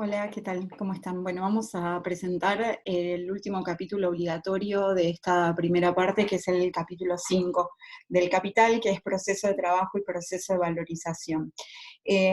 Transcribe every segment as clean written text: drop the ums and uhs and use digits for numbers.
Hola, ¿qué tal? ¿Cómo están? Bueno, vamos a presentar el último capítulo obligatorio de esta primera parte, que es el capítulo 5 del Capital, que es proceso de trabajo y proceso de valorización.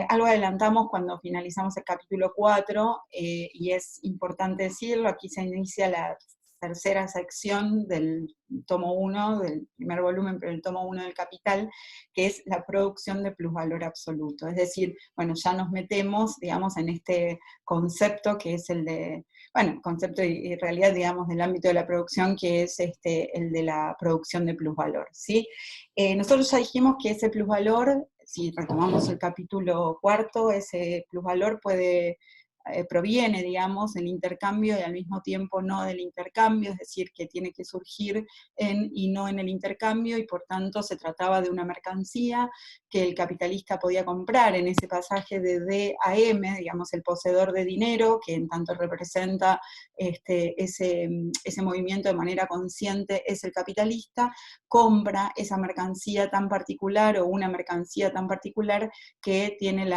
Algo adelantamos cuando finalizamos el capítulo 4, y es importante decirlo, aquí se inicia la tercera sección del tomo 1, del primer volumen, pero el tomo 1 del Capital, que es la producción de plusvalor absoluto. Es decir, bueno, ya nos metemos, digamos, en este concepto que es el de, bueno, concepto y realidad, digamos, del ámbito de la producción, que es el de la producción de plusvalor, ¿sí? Nosotros ya dijimos que ese plusvalor, si retomamos el capítulo cuarto, ese plusvalor proviene, digamos, del intercambio y al mismo tiempo no del intercambio, es decir, que tiene que surgir en y no en el intercambio, y por tanto se trataba de una mercancía que el capitalista podía comprar en ese pasaje de D a M, digamos, el poseedor de dinero, que en tanto representa ese movimiento de manera consciente, es el capitalista, compra esa mercancía tan particular o una mercancía tan particular que tiene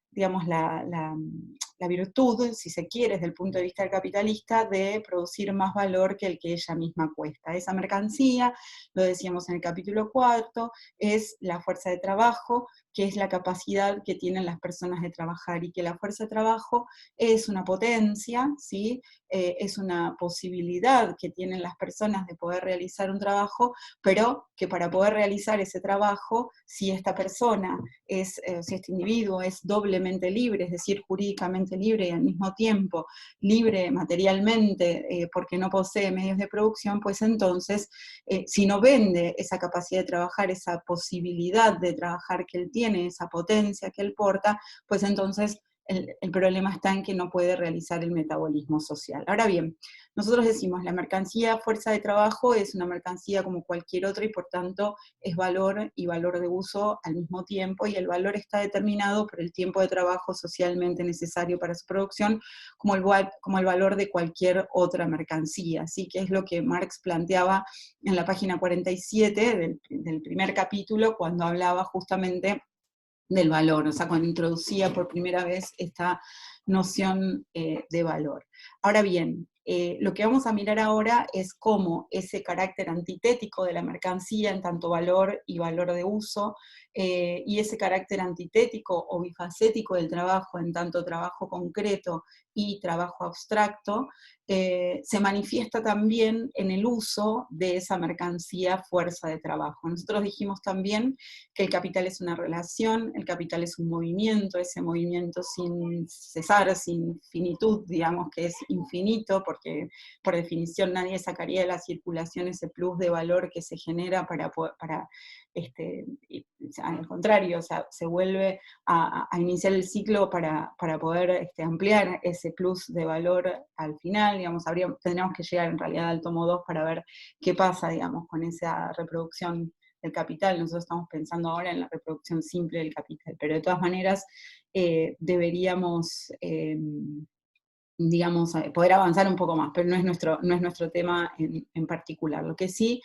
digamos, la virtud, si se quiere, desde el punto de vista del capitalista, de producir más valor que el que ella misma cuesta. Esa mercancía, lo decíamos en el capítulo cuarto, es la fuerza de trabajo, que es la capacidad que tienen las personas de trabajar, y que la fuerza de trabajo es una potencia, ¿sí? Es una posibilidad que tienen las personas de poder realizar un trabajo, pero que para poder realizar ese trabajo, si esta persona si este individuo es doblemente libre, es decir, jurídicamente libre y al mismo tiempo libre materialmente, porque no posee medios de producción, pues entonces, si no vende esa capacidad de trabajar, esa posibilidad de trabajar que él tiene, esa potencia que él porta, pues entonces el problema está en que no puede realizar el metabolismo social. Ahora bien, nosotros decimos, la mercancía fuerza de trabajo es una mercancía como cualquier otra, y por tanto es valor y valor de uso al mismo tiempo, y el valor está determinado por el tiempo de trabajo socialmente necesario para su producción, como el valor de cualquier otra mercancía. Así que es lo que Marx planteaba en la página 47 del primer capítulo, cuando hablaba justamente del valor, o sea, cuando introducía por primera vez esta noción de valor. Ahora bien, lo que vamos a mirar ahora es cómo ese carácter antitético de la mercancía en tanto valor y valor de uso, y ese carácter antitético o bifacético del trabajo en tanto trabajo concreto y trabajo abstracto, se manifiesta también en el uso de esa mercancía fuerza de trabajo. Nosotros dijimos también que el capital es una relación, el capital es un movimiento, ese movimiento sin cesar, sin finitud, digamos que es infinito, porque por definición nadie sacaría de la circulación ese plus de valor que se genera al contrario, o sea, se vuelve a iniciar el ciclo para poder ampliar ese plus de valor al final, digamos, tendríamos que llegar en realidad al tomo 2 para ver qué pasa, digamos, con esa reproducción del capital. Nosotros estamos pensando ahora en la reproducción simple del capital, pero de todas maneras deberíamos, digamos, poder avanzar un poco más, pero no es nuestro tema en particular. Lo que sí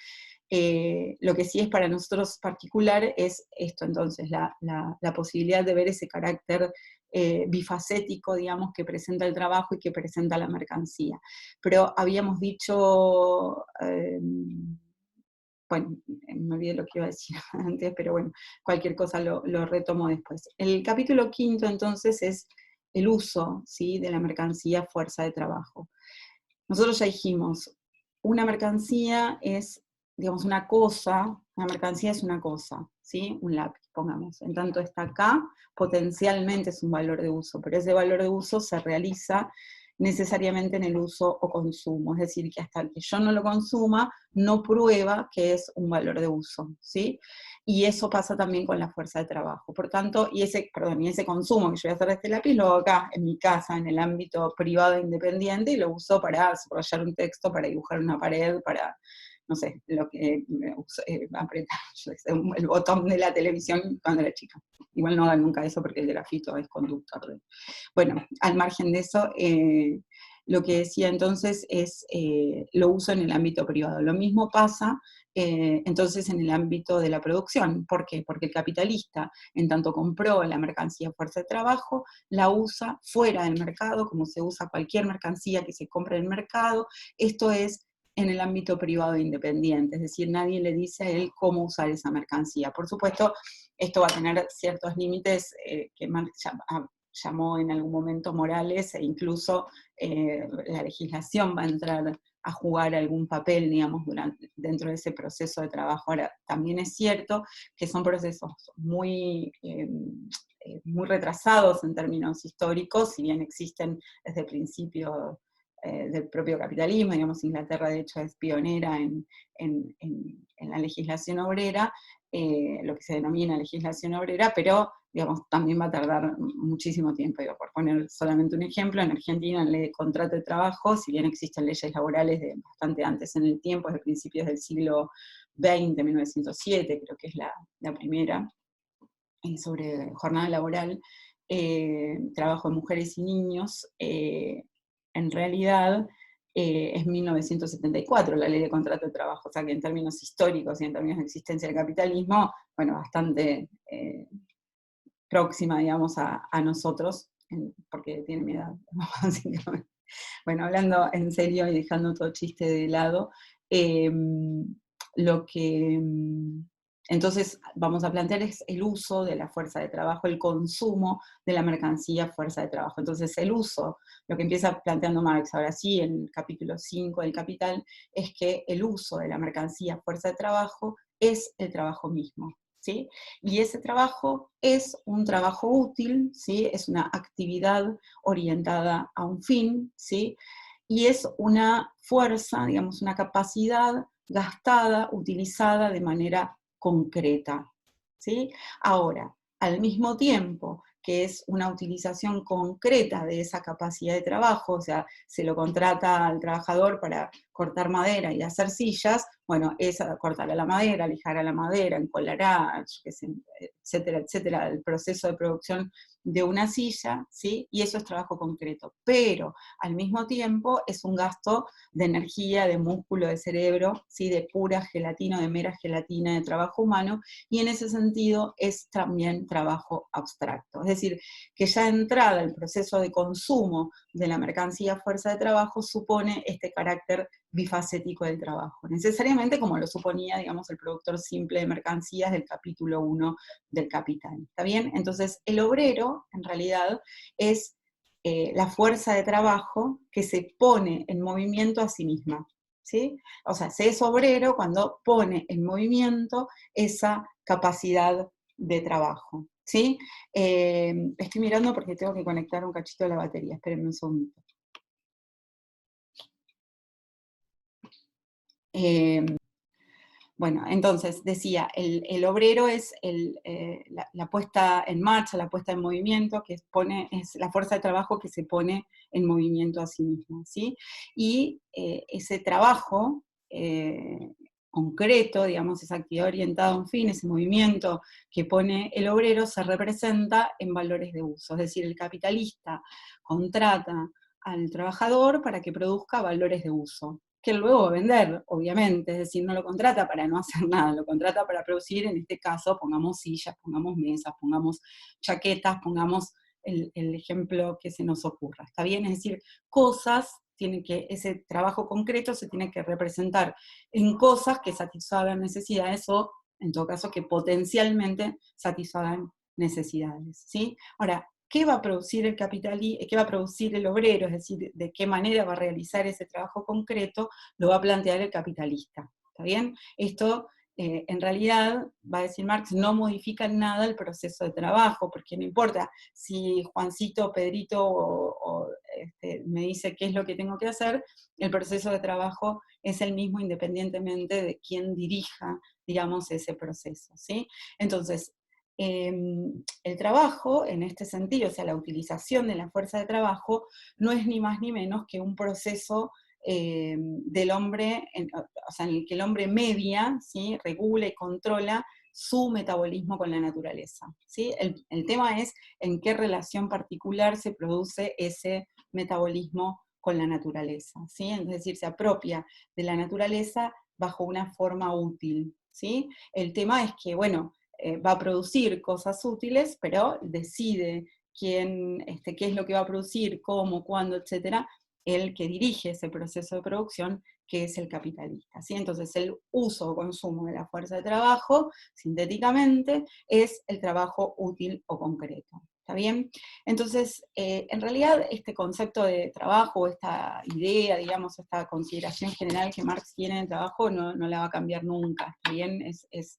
es para nosotros particular es esto, entonces, la posibilidad de ver ese carácter bifacético, digamos, que presenta el trabajo y que presenta la mercancía. Pero habíamos dicho, bueno, me olvidé lo que iba a decir antes, pero bueno, cualquier cosa lo retomo después. El capítulo quinto, entonces, es el uso, ¿sí?, de la mercancía fuerza de trabajo. Nosotros ya dijimos, una mercancía es, digamos, una mercancía es una cosa, ¿sí? Un lápiz, pongamos. En tanto está acá, potencialmente es un valor de uso, pero ese valor de uso se realiza necesariamente en el uso o consumo, es decir, que hasta que yo no lo consuma, no prueba que es un valor de uso, ¿sí? Y eso pasa también con la fuerza de trabajo. Por tanto, y ese consumo que yo voy a hacer de este lápiz, lo hago acá, en mi casa, en el ámbito privado e independiente, y lo uso para subrayar un texto, para dibujar una pared, para, no sé, lo que apretar el botón de la televisión cuando era chica. Igual no hagan nunca eso porque el grafito es conductor. Bueno, al margen de eso, lo que decía entonces es, lo uso en el ámbito privado. Lo mismo pasa entonces en el ámbito de la producción. ¿Por qué? Porque el capitalista, en tanto compró la mercancía fuerza de trabajo, la usa fuera del mercado, como se usa cualquier mercancía que se compra en el mercado. Esto es en el ámbito privado e independiente, es decir, nadie le dice a él cómo usar esa mercancía. Por supuesto, esto va a tener ciertos límites que Marx llamó en algún momento morales, e incluso la legislación va a entrar a jugar algún papel, digamos, dentro de ese proceso de trabajo. Ahora, también es cierto que son procesos muy retrasados en términos históricos, si bien existen desde el principio del propio capitalismo, digamos, Inglaterra de hecho es pionera en la legislación obrera, lo que se denomina legislación obrera, pero digamos, también va a tardar muchísimo tiempo. Digo, por poner solamente un ejemplo, en Argentina la ley de contrato de trabajo, si bien existen leyes laborales de bastante antes en el tiempo, desde principios del siglo XX, 1907, creo que es la primera, sobre jornada laboral, trabajo de mujeres y niños, en realidad es 1974 la ley de contrato de trabajo, o sea que en términos históricos y en términos de existencia del capitalismo, bueno, bastante próxima, digamos, a nosotros, porque tiene mi edad, básicamente. Bueno, hablando en serio y dejando todo chiste de lado, eh, lo que entonces vamos a plantear es el uso de la fuerza de trabajo, el consumo de la mercancía fuerza de trabajo. Entonces el uso, lo que empieza planteando Marx ahora sí en el capítulo 5 del Capital, es que el uso de la mercancía fuerza de trabajo es el trabajo mismo. ¿Sí? Y ese trabajo es un trabajo útil, ¿sí? Es una actividad orientada a un fin, ¿sí? Y es una fuerza, digamos, una capacidad gastada, utilizada de manera concreta, ¿sí? Ahora, al mismo tiempo que es una utilización concreta de esa capacidad de trabajo, o sea, se lo contrata al trabajador para cortar madera y hacer sillas, bueno, esa cortará la madera, lijará la madera, encolará, etcétera, etcétera, el proceso de producción de una silla, ¿sí? Y eso es trabajo concreto. Pero al mismo tiempo es un gasto de energía, de músculo, de cerebro, ¿sí? De pura gelatina, de mera gelatina de trabajo humano, y en ese sentido es también trabajo abstracto. Es decir, que ya entrada el proceso de consumo de la mercancía fuerza de trabajo supone este carácter bifacético del trabajo, necesariamente como lo suponía, digamos, el productor simple de mercancías del capítulo 1 del Capital. ¿Está bien? Entonces, el obrero, en realidad, es la fuerza de trabajo que se pone en movimiento a sí misma. ¿Sí? O sea, se es obrero cuando pone en movimiento esa capacidad de trabajo. ¿Sí? Estoy mirando porque tengo que conectar un cachito de la batería, espérenme un segundito. Bueno, entonces decía, el obrero es la puesta en marcha, la puesta en movimiento, es la fuerza de trabajo que se pone en movimiento a sí misma, ¿sí? Y ese trabajo concreto, digamos, esa actividad orientada a un fin, ese movimiento que pone el obrero se representa en valores de uso, es decir, el capitalista contrata al trabajador para que produzca valores de uso, que luego va a vender, obviamente, es decir, no lo contrata para no hacer nada, lo contrata para producir, en este caso, pongamos sillas, pongamos mesas, pongamos chaquetas, pongamos el ejemplo que se nos ocurra, ¿está bien? Es decir, ese trabajo concreto se tiene que representar en cosas que satisfagan necesidades o, en todo caso, que potencialmente satisfagan necesidades, ¿sí? Ahora, ¿qué va a producir qué va a producir el obrero? Es decir, de qué manera va a realizar ese trabajo concreto, lo va a plantear el capitalista. ¿Está bien? Esto, en realidad, va a decir Marx, no modifica en nada el proceso de trabajo, porque no importa si Juancito, Pedrito me dice qué es lo que tengo que hacer, el proceso de trabajo es el mismo independientemente de quién dirija, digamos, ese proceso, ¿sí? Entonces, el trabajo, en este sentido, o sea, la utilización de la fuerza de trabajo, no es ni más ni menos que un proceso del hombre, o sea, en el que el hombre media, ¿sí? Regula y controla su metabolismo con la naturaleza. ¿Sí? El tema es en qué relación particular se produce ese metabolismo con la naturaleza, ¿sí? Es decir, se apropia de la naturaleza bajo una forma útil, ¿sí? El tema es que, bueno, va a producir cosas útiles, pero decide quién, qué es lo que va a producir, cómo, cuándo, etcétera, el que dirige ese proceso de producción, que es el capitalista, ¿sí? Entonces, el uso o consumo de la fuerza de trabajo, sintéticamente, es el trabajo útil o concreto. ¿Está bien? Entonces, en realidad, este concepto de trabajo, esta idea, digamos, esta consideración general que Marx tiene de trabajo, no la va a cambiar nunca. ¿Está bien? Es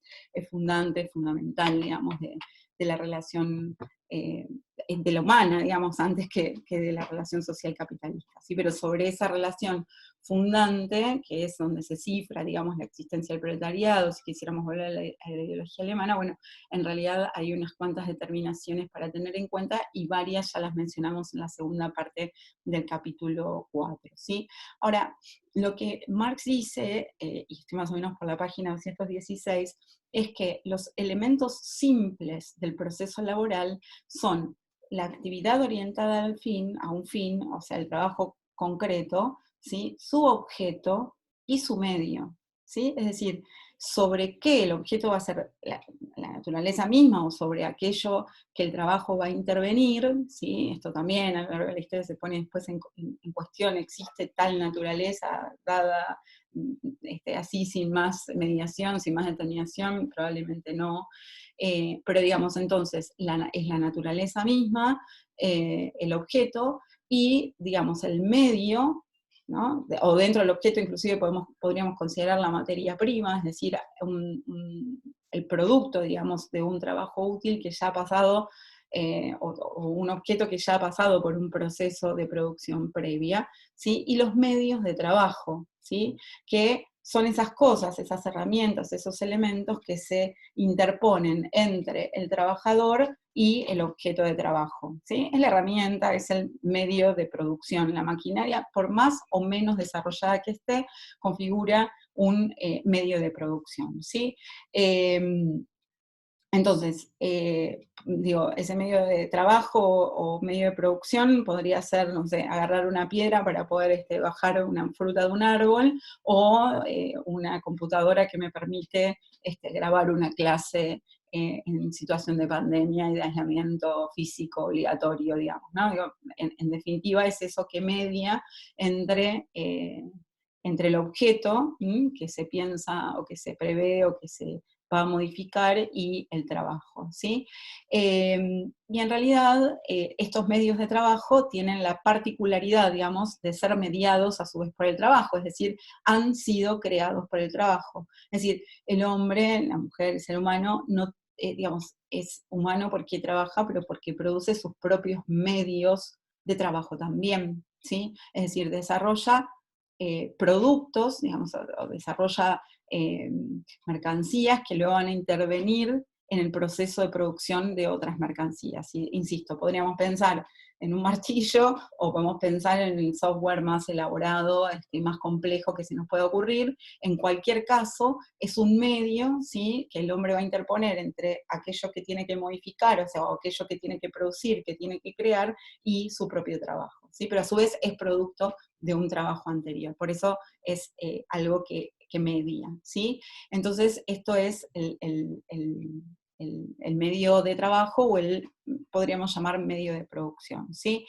fundante, es fundamental, digamos, de la relación de la humana, digamos, antes que de la relación social capitalista, ¿sí? Pero sobre esa relación fundante, que es donde se cifra, digamos, la existencia del proletariado, si quisiéramos volver a la ideología alemana, bueno, en realidad hay unas cuantas determinaciones para tener en cuenta, y varias ya las mencionamos en la segunda parte del capítulo 4, ¿sí? Ahora, lo que Marx dice, y estoy más o menos por la página 216, es que los elementos simples del proceso laboral son la actividad orientada al fin, a un fin, o sea, el trabajo concreto, ¿sí? Su objeto y su medio, ¿sí? Es decir, sobre qué el objeto va a ser la naturaleza misma, o sobre aquello que el trabajo va a intervenir, ¿sí? Esto también a lo largo de la historia se pone después en cuestión, existe tal naturaleza dada así sin más mediación, sin más determinación, probablemente no. Pero digamos, entonces, es la naturaleza misma, el objeto, y digamos, el medio, ¿no? O dentro del objeto inclusive podríamos considerar la materia prima, es decir, el producto, digamos, de un trabajo útil que ya ha pasado, o un objeto que ya ha pasado por un proceso de producción previa, ¿sí? Y los medios de trabajo, ¿sí? Que son esas cosas, esas herramientas, esos elementos que se interponen entre el trabajador y el objeto de trabajo, ¿sí? Es la herramienta, es el medio de producción. La maquinaria, por más o menos desarrollada que esté, configura un medio de producción, ¿sí? Entonces, digo, ese medio de trabajo o medio de producción podría ser, no sé, agarrar una piedra para poder bajar una fruta de un árbol, o una computadora que me permite grabar una clase en situación de pandemia y de aislamiento físico obligatorio, digamos, ¿no? Digo, en definitiva es eso que media entre el objeto, que se piensa o que se prevé o que se va a modificar, y el trabajo, ¿sí? Y en realidad estos medios de trabajo tienen la particularidad, digamos, de ser mediados a su vez por el trabajo, es decir, han sido creados por el trabajo. Es decir, el hombre, la mujer, el ser humano, no, digamos, es humano porque trabaja, pero porque produce sus propios medios de trabajo también, ¿sí? Es decir, desarrolla productos, digamos, o desarrolla eh, mercancías que luego van a intervenir en el proceso de producción de otras mercancías. Y, insisto, podríamos pensar en un martillo, o podemos pensar en el software más elaborado, más complejo que se nos pueda ocurrir. En cualquier caso, es un medio, ¿sí?, que el hombre va a interponer entre aquello que tiene que modificar, o sea, o aquello que tiene que producir, que tiene que crear, y su propio trabajo, ¿sí? Pero a su vez es producto de un trabajo anterior. Por eso es algo que media, ¿sí? Entonces, esto es el medio de trabajo, o podríamos llamar medio de producción, ¿sí?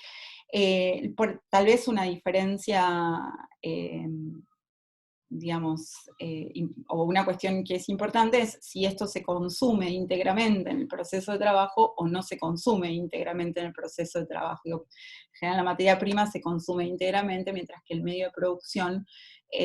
Tal vez una diferencia, digamos, o una cuestión que es importante, es si esto se consume íntegramente en el proceso de trabajo o no se consume íntegramente en el proceso de trabajo. En general, la materia prima se consume íntegramente, mientras que el medio de producción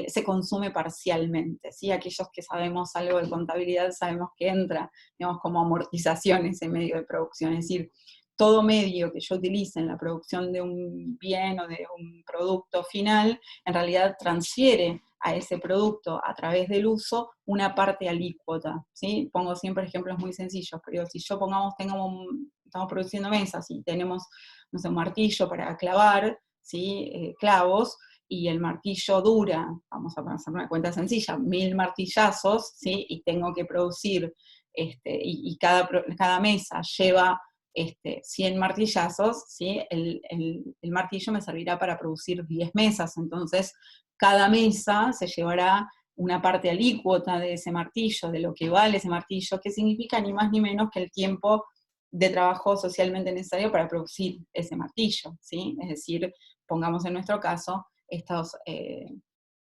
se consume parcialmente, ¿sí? Aquellos que sabemos algo de contabilidad sabemos que entra, digamos, como amortización ese medio de producción, es decir, todo medio que yo utilice en la producción de un bien o de un producto final, en realidad transfiere a ese producto a través del uso una parte alícuota, ¿sí? Pongo siempre ejemplos muy sencillos, pero si yo estamos produciendo mesas y tenemos, no sé, un martillo para clavar, ¿sí?, clavos, y el martillo dura, vamos a hacer una cuenta sencilla, 1000 martillazos, ¿sí?, y tengo que producir, y cada mesa lleva 100 martillazos, ¿sí? El martillo me servirá para producir 10 mesas, entonces cada mesa se llevará una parte alícuota de ese martillo, de lo que vale ese martillo, que significa ni más ni menos que el tiempo de trabajo socialmente necesario para producir ese martillo, ¿sí? Es decir, pongamos en nuestro caso estos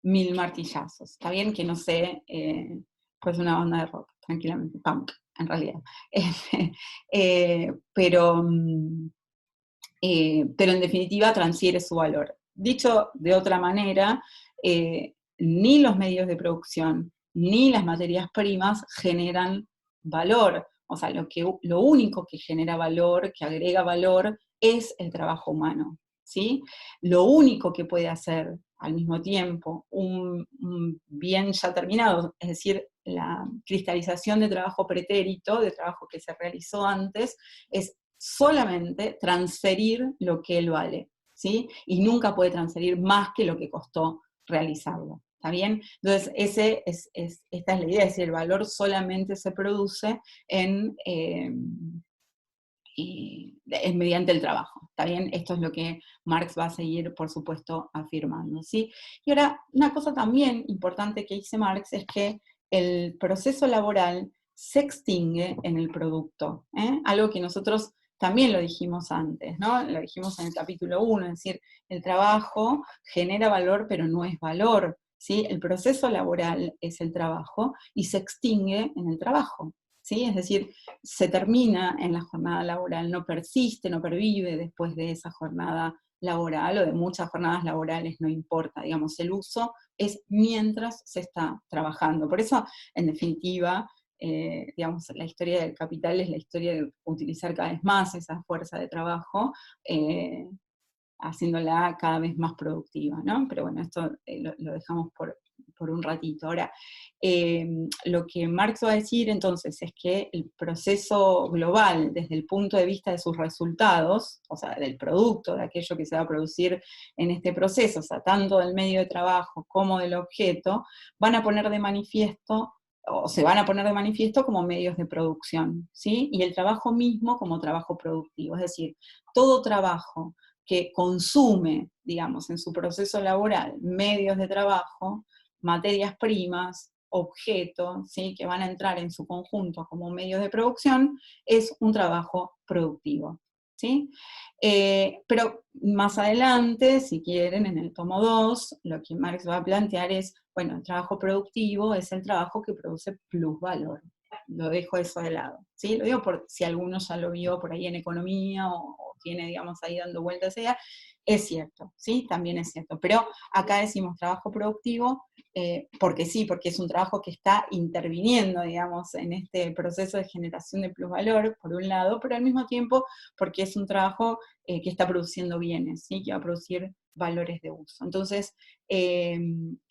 1000 martillazos, ¿está bien? Que no sé, pues una banda de rock, tranquilamente, punk, en realidad. Pero, pero en definitiva transfiere su valor. Dicho de otra manera, ni los medios de producción ni las materias primas generan valor. O sea, lo único que genera valor, que agrega valor, es el trabajo humano, ¿sí? Lo único que puede hacer al mismo tiempo un bien ya terminado, es decir, la cristalización de trabajo pretérito, de trabajo que se realizó antes, es solamente transferir lo que él vale, ¿sí? Y nunca puede transferir más que lo que costó realizarlo, ¿está bien? Entonces, esta es la idea, es decir, el valor solamente se produce mediante el trabajo, ¿está bien? Esto es lo que Marx va a seguir, por supuesto, afirmando, ¿sí? Y ahora, una cosa también importante que dice Marx es que el proceso laboral se extingue en el producto, algo que nosotros también lo dijimos antes, ¿no? Lo dijimos en el capítulo 1, es decir, el trabajo genera valor, pero no es valor, ¿sí? El proceso laboral es el trabajo y se extingue en el trabajo, ¿sí? Es decir, se termina en la jornada laboral, no persiste, no pervive después de esa jornada laboral o de muchas jornadas laborales, no importa, digamos, el uso es mientras se está trabajando. Por eso, en definitiva, digamos, la historia del capital es la historia de utilizar cada vez más esa fuerza de trabajo, haciéndola cada vez más productiva, ¿no? Pero bueno, esto lo dejamos por un ratito. Ahora, lo que Marx va a decir entonces es que el proceso global, desde el punto de vista de sus resultados, o sea, del producto, de aquello que se va a producir en este proceso, o sea, tanto del medio de trabajo como del objeto, van a poner de manifiesto o se van a poner de manifiesto como medios de producción, ¿sí? Y el trabajo mismo como trabajo productivo, es decir, todo trabajo que consume, digamos, en su proceso laboral, medios de trabajo, materias primas, objetos, ¿sí? Que van a entrar en su conjunto como medios de producción, es un trabajo productivo, ¿sí? Pero más adelante, si quieren, en el tomo 2, lo que Marx va a plantear es, bueno, el trabajo productivo es el trabajo que produce plusvalor. Lo dejo eso de lado, ¿sí? Lo digo por si alguno ya lo vio por ahí en economía o tiene, digamos, ahí dando vueltas esa idea. Es cierto, ¿sí? También es cierto. Pero acá decimos trabajo productivo porque sí, porque es un trabajo que está interviniendo, digamos, en este proceso de generación de plusvalor, por un lado, pero al mismo tiempo porque es un trabajo que está produciendo bienes, ¿sí? Que va a producir valores de uso. Entonces,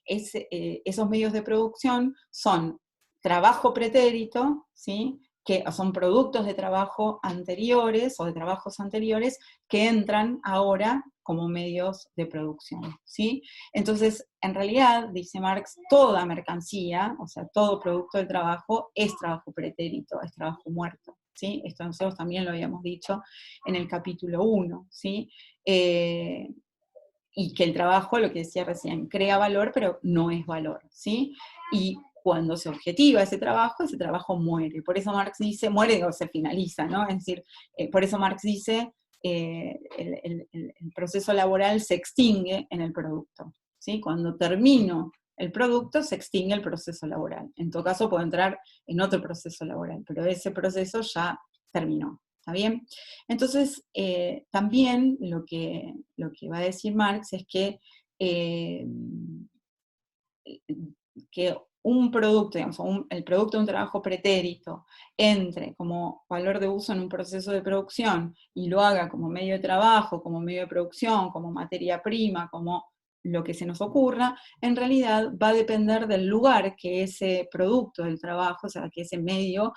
esos medios de producción son trabajo pretérito, ¿sí? Que son productos de trabajo anteriores o de trabajos anteriores que entran ahora como medios de producción, ¿sí? Entonces, en realidad, dice Marx, toda mercancía, o sea, todo producto de trabajo es trabajo pretérito, es trabajo muerto, ¿sí? Esto nosotros también lo habíamos dicho en el capítulo 1, ¿sí? Y que el trabajo, lo que decía recién, crea valor, pero no es valor, ¿sí? Y cuando se objetiva ese trabajo muere. Por eso Marx dice, muere o se finaliza, ¿no? Es decir, por eso Marx dice, el proceso laboral se extingue en el producto, ¿sí? Cuando termino el producto, se extingue el proceso laboral. En todo caso, puedo entrar en otro proceso laboral, pero ese proceso ya terminó. ¿Está bien? Entonces, también lo que va a decir Marx es eh, que un producto, digamos, el producto de un trabajo pretérito entre como valor de uso en un proceso de producción y lo haga como medio de trabajo, como medio de producción, como materia prima, como lo que se nos ocurra, en realidad va a depender del lugar que ese producto del trabajo, o sea, que ese medio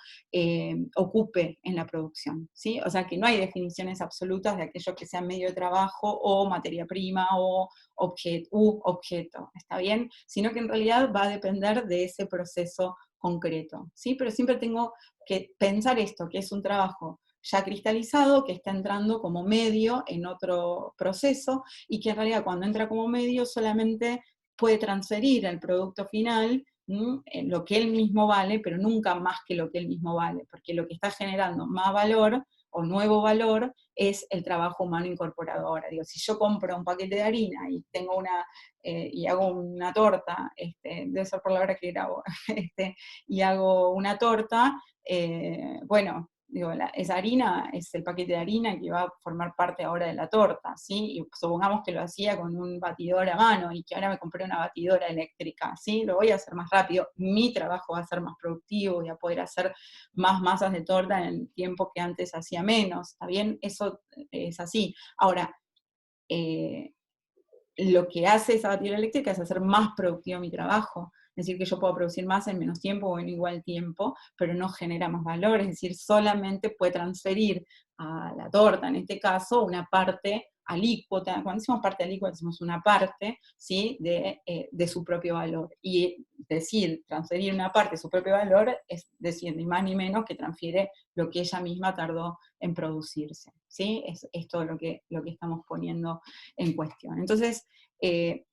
ocupe en la producción, ¿sí? O sea, que no hay definiciones absolutas de aquello que sea medio de trabajo o materia prima o objeto, ¿está bien? Sino que en realidad va a depender de ese proceso concreto, ¿sí? Pero siempre tengo que pensar esto, que es un trabajo ya cristalizado que está entrando como medio en otro proceso, y que en realidad cuando entra como medio solamente puede transferir al producto final lo que él mismo vale, pero nunca más que lo que él mismo vale, porque lo que está generando más valor o nuevo valor es el trabajo humano incorporado ahora. Digo, si yo compro un paquete de harina y tengo y hago una torta, debe ser por la hora que grabo, y hago una torta, bueno, digo, esa harina es el paquete de harina que va a formar parte ahora de la torta, ¿sí? Y supongamos que lo hacía con un batidor a mano y que ahora me compré una batidora eléctrica, ¿sí? Lo voy a hacer más rápido, mi trabajo va a ser más productivo, voy a poder hacer más masas de torta en el tiempo que antes hacía menos, ¿está bien? Eso es así. Ahora, eh, lo que hace esa batidora eléctrica es hacer más productivo mi trabajo. Es decir, que yo puedo producir más en menos tiempo o en igual tiempo, pero no genera más valor. Es decir, solamente puede transferir a la torta, en este caso, una parte alícuota. Cuando decimos parte alícuota, decimos una parte, ¿sí?, de su propio valor. Y decir, transferir una parte de su propio valor es decir, ni más ni menos que transfiere lo que ella misma tardó en producirse. ¿Sí? Es todo lo que estamos poniendo en cuestión. Entonces,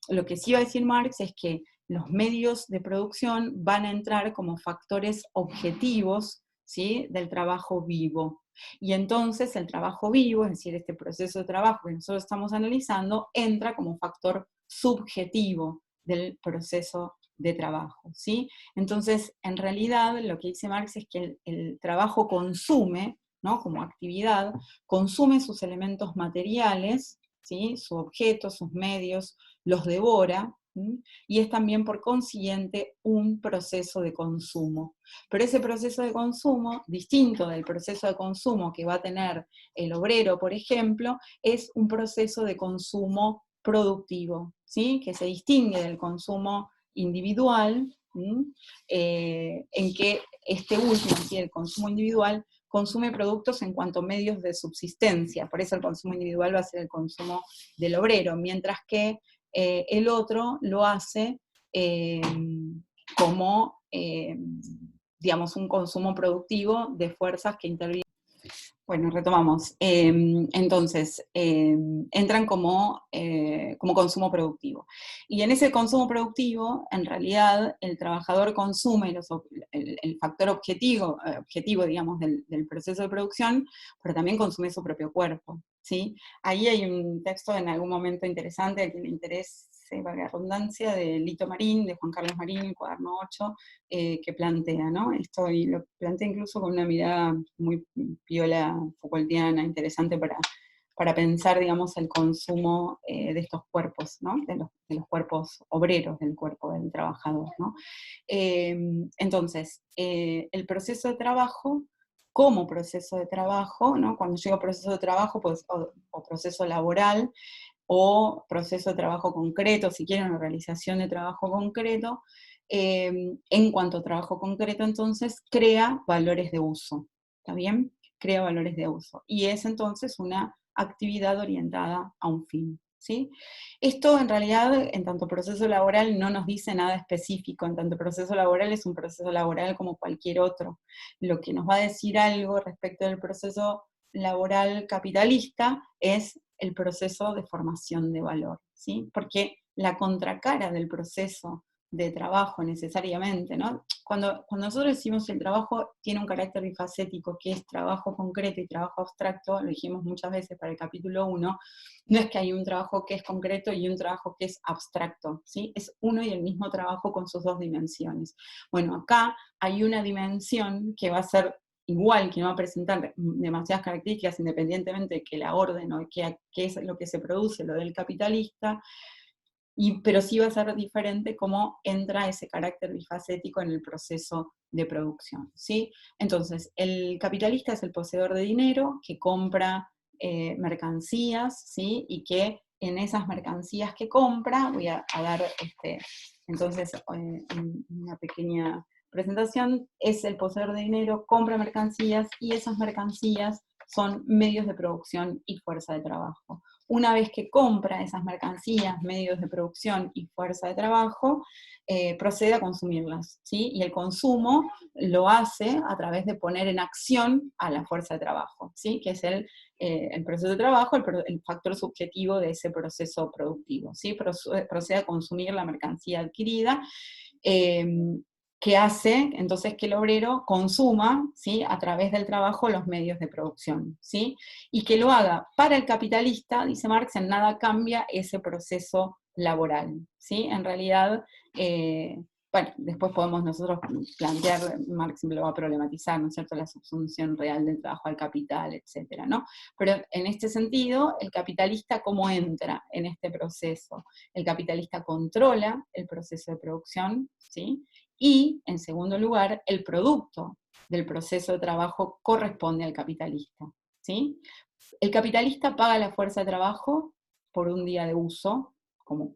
lo que sí va a decir Marx es que los medios de producción van a entrar como factores objetivos, ¿sí?, del trabajo vivo. Y entonces el trabajo vivo, es decir, este proceso de trabajo que nosotros estamos analizando, entra como factor subjetivo del proceso de trabajo, ¿sí? Entonces, en realidad, lo que dice Marx es que el trabajo consume, ¿no?, como actividad, consume sus elementos materiales, ¿sí?, sus objetos, sus medios, los devora, ¿sí?, y es también por consiguiente un proceso de consumo. Pero ese proceso de consumo, distinto del proceso de consumo que va a tener el obrero, por ejemplo, es un proceso de consumo productivo, ¿sí?, que se distingue del consumo individual, en que este último, ¿sí?, el consumo individual, consume productos en cuanto a medios de subsistencia, por eso el consumo individual va a ser el consumo del obrero, mientras que el otro lo hace como, digamos, un consumo productivo de fuerzas que intervienen. Bueno, retomamos. Entonces, entran como consumo productivo. Y en ese consumo productivo, en realidad, el trabajador consume el factor objetivo, digamos, del proceso de producción, pero también consume su propio cuerpo, ¿sí? Ahí hay un texto en algún momento interesante, a quien le interese, valga la redundancia, de Lito Marín, de Juan Carlos Marín, el cuaderno 8, que plantea, ¿no? Esto, y lo plantea incluso con una mirada muy piola Foucaultiana, interesante para pensar, digamos, el consumo de estos cuerpos, ¿no?, de los cuerpos obreros, del cuerpo del trabajador, ¿no? Entonces, el proceso de trabajo, como proceso de trabajo, ¿no?, cuando llego a proceso de trabajo, pues, o proceso laboral, o proceso de trabajo concreto, si quieren, una realización de trabajo concreto, en cuanto a trabajo concreto, entonces, crea valores de uso, ¿está bien? Crea valores de uso. Y es entonces una actividad orientada a un fin, ¿sí? Esto, en realidad, en tanto proceso laboral, no nos dice nada específico. En tanto proceso laboral es un proceso laboral como cualquier otro. Lo que nos va a decir algo respecto del proceso laboral capitalista es el proceso de formación de valor, ¿sí? Porque la contracara del proceso de trabajo necesariamente, ¿no? Cuando nosotros decimos que el trabajo tiene un carácter bifacético, que es trabajo concreto y trabajo abstracto, lo dijimos muchas veces para el capítulo 1, no es que hay un trabajo que es concreto y un trabajo que es abstracto, ¿sí? Es uno y el mismo trabajo con sus dos dimensiones. Bueno, acá hay una dimensión que va a ser igual, que no va a presentar demasiadas características independientemente de que la orden o qué es lo que se produce, lo del capitalista, pero sí va a ser diferente cómo entra ese carácter bifacético en el proceso de producción, ¿sí? Entonces, el capitalista es el poseedor de dinero que compra mercancías, ¿sí? Y que en esas mercancías que compra, voy a dar entonces una pequeña presentación, es el poseedor de dinero, compra mercancías y esas mercancías son medios de producción y fuerza de trabajo. Una vez que compra esas mercancías, medios de producción y fuerza de trabajo, procede a consumirlas, ¿sí? Y el consumo lo hace a través de poner en acción a la fuerza de trabajo, ¿sí? Que es el proceso de trabajo, el factor subjetivo de ese proceso productivo, ¿sí? Procede a consumir la mercancía adquirida, eh, que hace entonces que el obrero consuma, ¿sí? A través del trabajo los medios de producción, ¿sí? Y que lo haga para el capitalista, dice Marx, en nada cambia ese proceso laboral, ¿sí? En realidad, bueno, después podemos nosotros plantear, Marx lo va a problematizar, ¿no es cierto?, la subsunción real del trabajo al capital, etcétera, ¿no? Pero en este sentido, el capitalista, ¿cómo entra en este proceso? El capitalista controla el proceso de producción, ¿sí? Y, en segundo lugar, el producto del proceso de trabajo corresponde al capitalista, ¿sí? El capitalista paga la fuerza de trabajo por un día de uso, como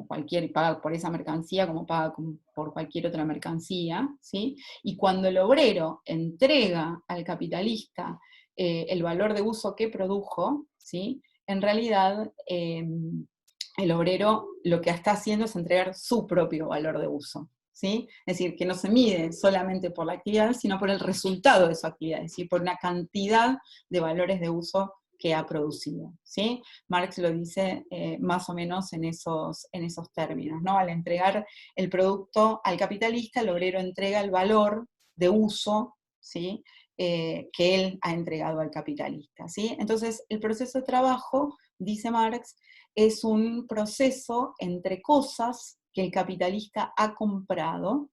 cualquier, paga por esa mercancía como paga por cualquier otra mercancía, ¿sí? Y cuando el obrero entrega al capitalista el valor de uso que produjo, ¿sí? En realidad el obrero lo que está haciendo es entregar su propio valor de uso, ¿sí? Es decir, que no se mide solamente por la actividad, sino por el resultado de su actividad, es decir, por una cantidad de valores de uso que ha producido, ¿sí? Marx lo dice más o menos en esos términos, ¿no? Al entregar el producto al capitalista, el obrero entrega el valor de uso, ¿sí? Que él ha entregado al capitalista, ¿sí? Entonces, el proceso de trabajo, dice Marx, es un proceso entre cosas que el capitalista ha comprado,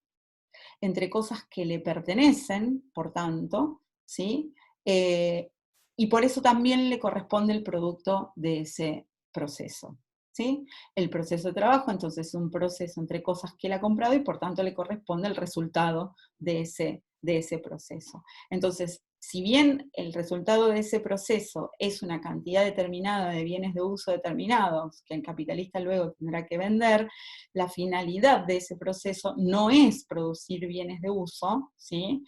entre cosas que le pertenecen, por tanto, ¿sí? Y por eso también le corresponde el producto de ese proceso, ¿sí? El proceso de trabajo, entonces, es un proceso entre cosas que él ha comprado y por tanto le corresponde el resultado de ese proceso. Entonces, si bien el resultado de ese proceso es una cantidad determinada de bienes de uso determinados que el capitalista luego tendrá que vender, la finalidad de ese proceso no es producir bienes de uso, ¿sí?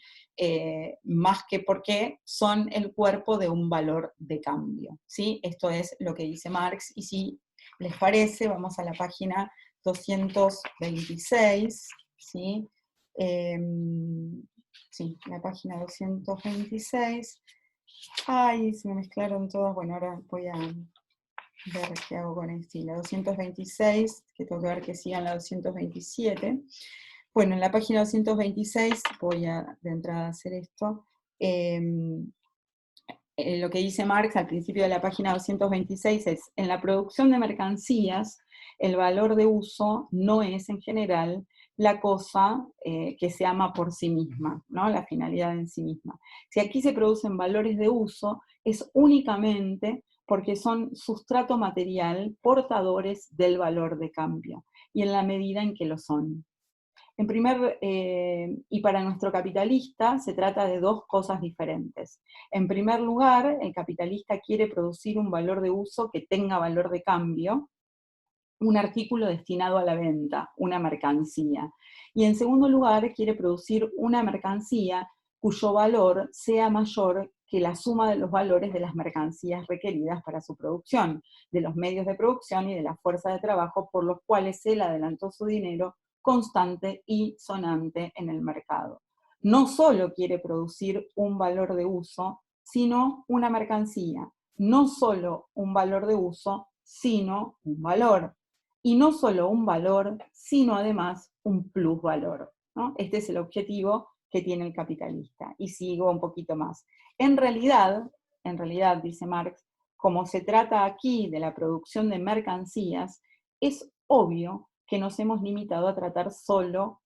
Más que porque son el cuerpo de un valor de cambio, ¿sí? Esto es lo que dice Marx, y si les parece, vamos a la página 226, ¿sí? Sí, la página 226. Ay, se me mezclaron todas. Bueno, ahora voy a ver qué hago con esto. La 226, que tengo que ver que sigan la 227. Bueno, en la página 226 voy a de entrada a hacer esto. Lo que dice Marx al principio de la página 226 es: en la producción de mercancías, el valor de uso no es en general la cosa que se ama por sí misma, ¿no? La finalidad en sí misma. Si aquí se producen valores de uso, es únicamente porque son sustrato material portadores del valor de cambio, y en la medida en que lo son. Y para nuestro capitalista se trata de dos cosas diferentes. En primer lugar, el capitalista quiere producir un valor de uso que tenga valor de cambio, un artículo destinado a la venta, una mercancía. Y en segundo lugar, quiere producir una mercancía cuyo valor sea mayor que la suma de los valores de las mercancías requeridas para su producción, de los medios de producción y de la fuerza de trabajo por los cuales él adelantó su dinero constante y sonante en el mercado. No solo quiere producir un valor de uso, sino una mercancía. No solo un valor de uso, sino un valor. Y no solo un valor, sino además un plusvalor, ¿no? Este es el objetivo que tiene el capitalista. Y sigo un poquito más. En realidad, dice Marx, como se trata aquí de la producción de mercancías, es obvio que nos hemos limitado a tratar solo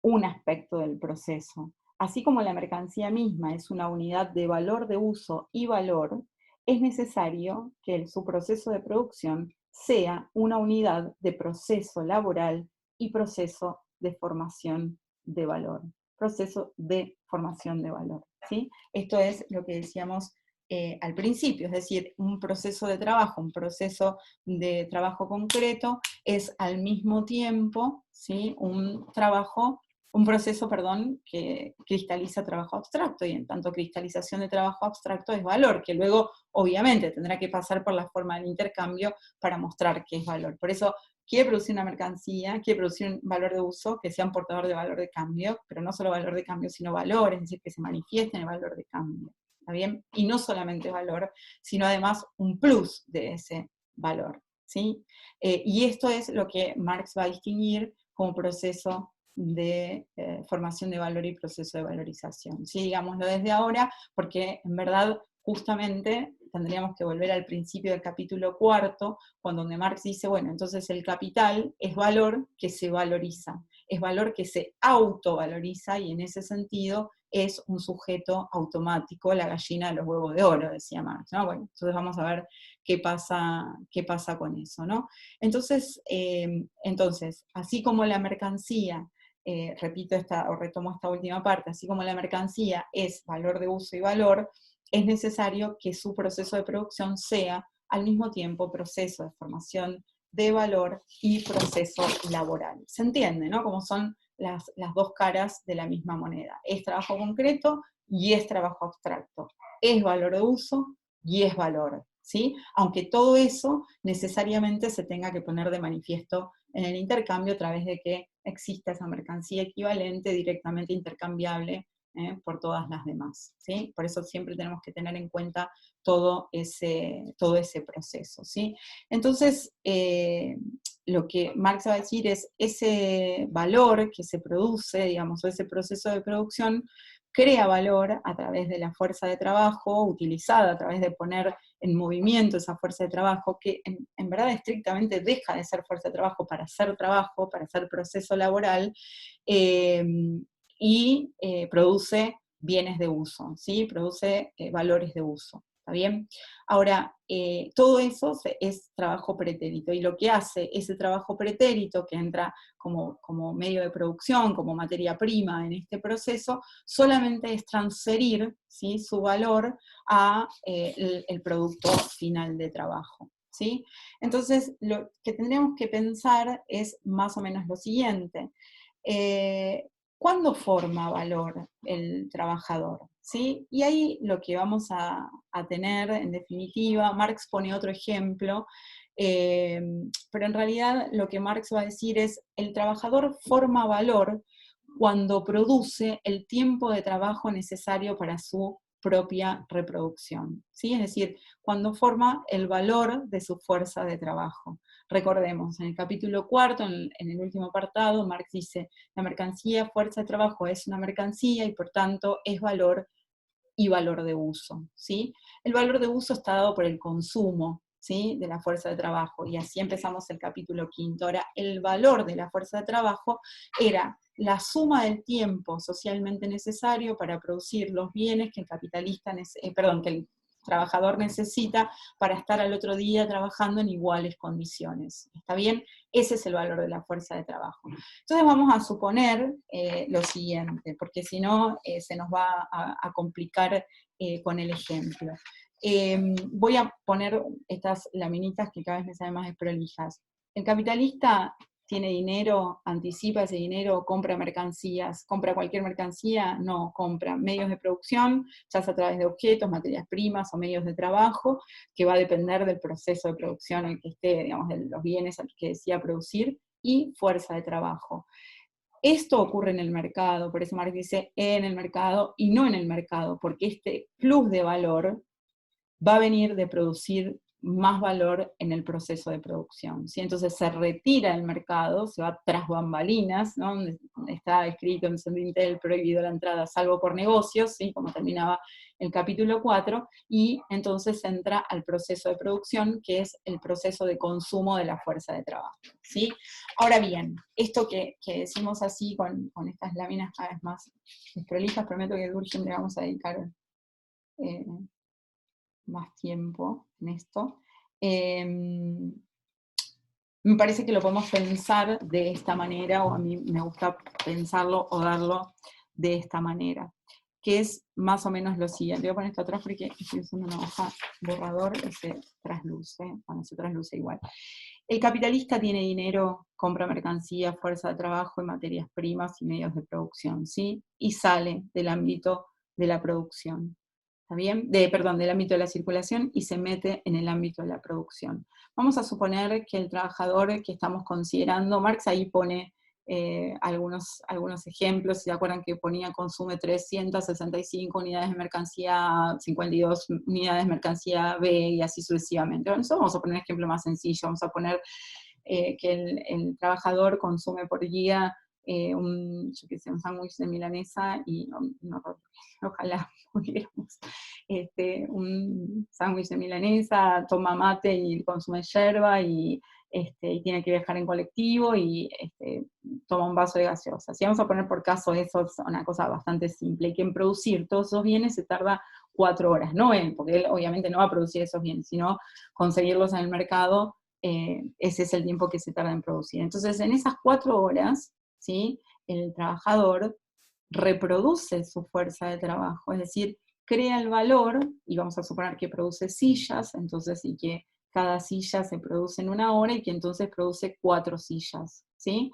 un aspecto del proceso. Así como la mercancía misma es una unidad de valor de uso y valor, es necesario que su proceso de producción sea una unidad de proceso laboral y proceso de formación de valor. Proceso de formación de valor, ¿sí? Esto es lo que decíamos al principio, es decir, un proceso de trabajo, un proceso de trabajo concreto es al mismo tiempo, ¿sí?, un trabajo un proceso, perdón, que cristaliza trabajo abstracto, y en tanto cristalización de trabajo abstracto es valor, que luego obviamente tendrá que pasar por la forma del intercambio para mostrar que es valor. Por eso quiere producir una mercancía, quiere producir un valor de uso que sea un portador de valor de cambio, pero no solo valor de cambio, sino valor, es decir, que se manifieste en el valor de cambio. ¿Está bien? Y no solamente valor, sino además un plus de ese valor. ¿Sí? Y esto es lo que Marx va a distinguir como proceso de formación de valor y proceso de valorización. ¿Sí? Digámoslo desde ahora, porque en verdad justamente tendríamos que volver al principio del capítulo cuarto, cuando donde Marx dice, bueno, entonces el capital es valor que se valoriza, es valor que se autovaloriza, y en ese sentido es un sujeto automático, la gallina de los huevos de oro, decía Marx, ¿no? Bueno, entonces vamos a ver qué pasa con eso, ¿no? Entonces, así como la mercancía, repito o retomo esta última parte, así como la mercancía es valor de uso y valor, es necesario que su proceso de producción sea al mismo tiempo proceso de formación de valor y proceso laboral. ¿Se entiende, no? Como son las dos caras de la misma moneda. Es trabajo concreto y es trabajo abstracto. Es valor de uso y es valor, ¿sí? Aunque todo eso necesariamente se tenga que poner de manifiesto en el intercambio a través de que exista esa mercancía equivalente directamente intercambiable por todas las demás, ¿sí? Por eso siempre tenemos que tener en cuenta todo ese proceso, ¿sí? Entonces, lo que Marx va a decir es ese valor que se produce, digamos, o ese proceso de producción, crea valor a través de la fuerza de trabajo, utilizada a través de poner en movimiento esa fuerza de trabajo, que en verdad estrictamente deja de ser fuerza de trabajo, para hacer proceso laboral, eh, y produce bienes de uso, ¿sí? Produce valores de uso, ¿está bien? Ahora, todo eso es trabajo pretérito, y lo que hace ese trabajo pretérito, que entra como medio de producción, como materia prima en este proceso, solamente es transferir, ¿sí?, su valor a el producto final de trabajo, ¿sí? Entonces, lo que tendríamos que pensar es más o menos lo siguiente. ¿Cuándo forma valor el trabajador? ¿Sí? Y ahí lo que vamos a tener, en definitiva, Marx pone otro ejemplo, pero en realidad lo que Marx va a decir es, el trabajador forma valor cuando produce el tiempo de trabajo necesario para su propia reproducción, ¿sí? Es decir, cuando forma el valor de su fuerza de trabajo. Recordemos, en el capítulo cuarto, en el último apartado, Marx dice, la mercancía, fuerza de trabajo, es una mercancía y por tanto es valor y valor de uso, ¿sí? El valor de uso está dado por el consumo, ¿sí?, de la fuerza de trabajo, y así empezamos el capítulo quinto. Ahora, el valor de la fuerza de trabajo era la suma del tiempo socialmente necesario para producir los bienes que que el trabajador necesita para estar al otro día trabajando en iguales condiciones. ¿Está bien? Ese es el valor de la fuerza de trabajo. Entonces vamos a suponer lo siguiente, porque si no se nos va a complicar con el ejemplo. Voy a poner estas laminitas que cada vez me salen más desprolijas. El capitalista tiene dinero, anticipa ese dinero, compra mercancías, compra cualquier mercancía, no, compra medios de producción, ya sea a través de objetos, materias primas o medios de trabajo, que va a depender del proceso de producción en el que esté, digamos, de los bienes que decida producir, y fuerza de trabajo. Esto ocurre en el mercado, por eso Marx dice en el mercado y no en el mercado, porque este plus de valor va a venir de producir más valor en el proceso de producción, ¿sí? Entonces se retira del mercado, se va tras bambalinas, ¿no? Está escrito en Sentinel, prohibido la entrada salvo por negocios, ¿sí?, como terminaba el capítulo 4, y entonces entra al proceso de producción, que es el proceso de consumo de la fuerza de trabajo, ¿sí? Ahora bien, esto que decimos así con estas láminas cada vez más desprolijas, prometo que Durkheim le vamos a dedicar más tiempo en esto. Me parece que lo podemos pensar de esta manera, o a mí me gusta pensarlo o darlo de esta manera. que es más o menos lo siguiente. Voy a poner esto atrás porque estoy usando una hoja borrador y se trasluce, bueno, se trasluce igual. El capitalista tiene dinero, compra mercancía, fuerza de trabajo y materias primas y medios de producción, ¿sí? Y sale del ámbito de la producción, ¿está bien? Perdón, del ámbito de la circulación y se mete en el ámbito de la producción. Vamos a suponer que el trabajador que estamos considerando, Marx ahí pone algunos ejemplos, ¿se acuerdan que ponía consume 365 unidades de mercancía, 52 unidades de mercancía B y así sucesivamente? Bueno, nosotros vamos a poner un ejemplo más sencillo, vamos a poner que el trabajador consume por día un sándwich de milanesa y ojalá pudiéramos, un sándwich de milanesa, toma mate y consume yerba y tiene que viajar en colectivo y toma un vaso de gaseosa. Si vamos a poner por caso eso, es una cosa bastante simple, y que en producir todos esos bienes se tarda 4 horas, no él, porque él obviamente no va a producir esos bienes, sino conseguirlos en el mercado, ese es el tiempo que se tarda en producir. Entonces, en esas 4 horas, ¿sí?, el trabajador reproduce su fuerza de trabajo, es decir, crea el valor, y vamos a suponer que produce sillas, entonces, y que cada silla se produce en 1 hora, y que entonces produce 4 sillas, ¿sí?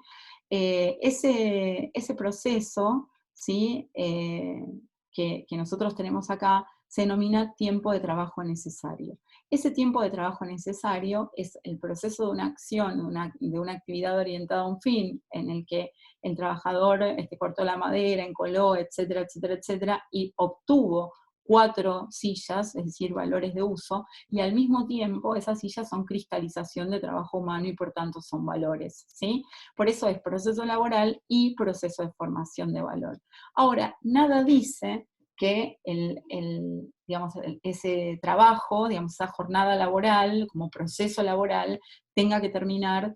Ese proceso, ¿sí?, que nosotros tenemos acá, se denomina tiempo de trabajo necesario. Ese tiempo de trabajo necesario es el proceso de una acción, de una actividad orientada a un fin, en el que el trabajador cortó la madera, encoló, etcétera, etcétera, etcétera, y obtuvo 4 sillas, es decir, valores de uso, y al mismo tiempo esas sillas son cristalización de trabajo humano y por tanto son valores, ¿sí? Por eso es proceso laboral y proceso de formación de valor. Ahora, nada dice que ese trabajo, digamos, esa jornada laboral, como proceso laboral, tenga que terminar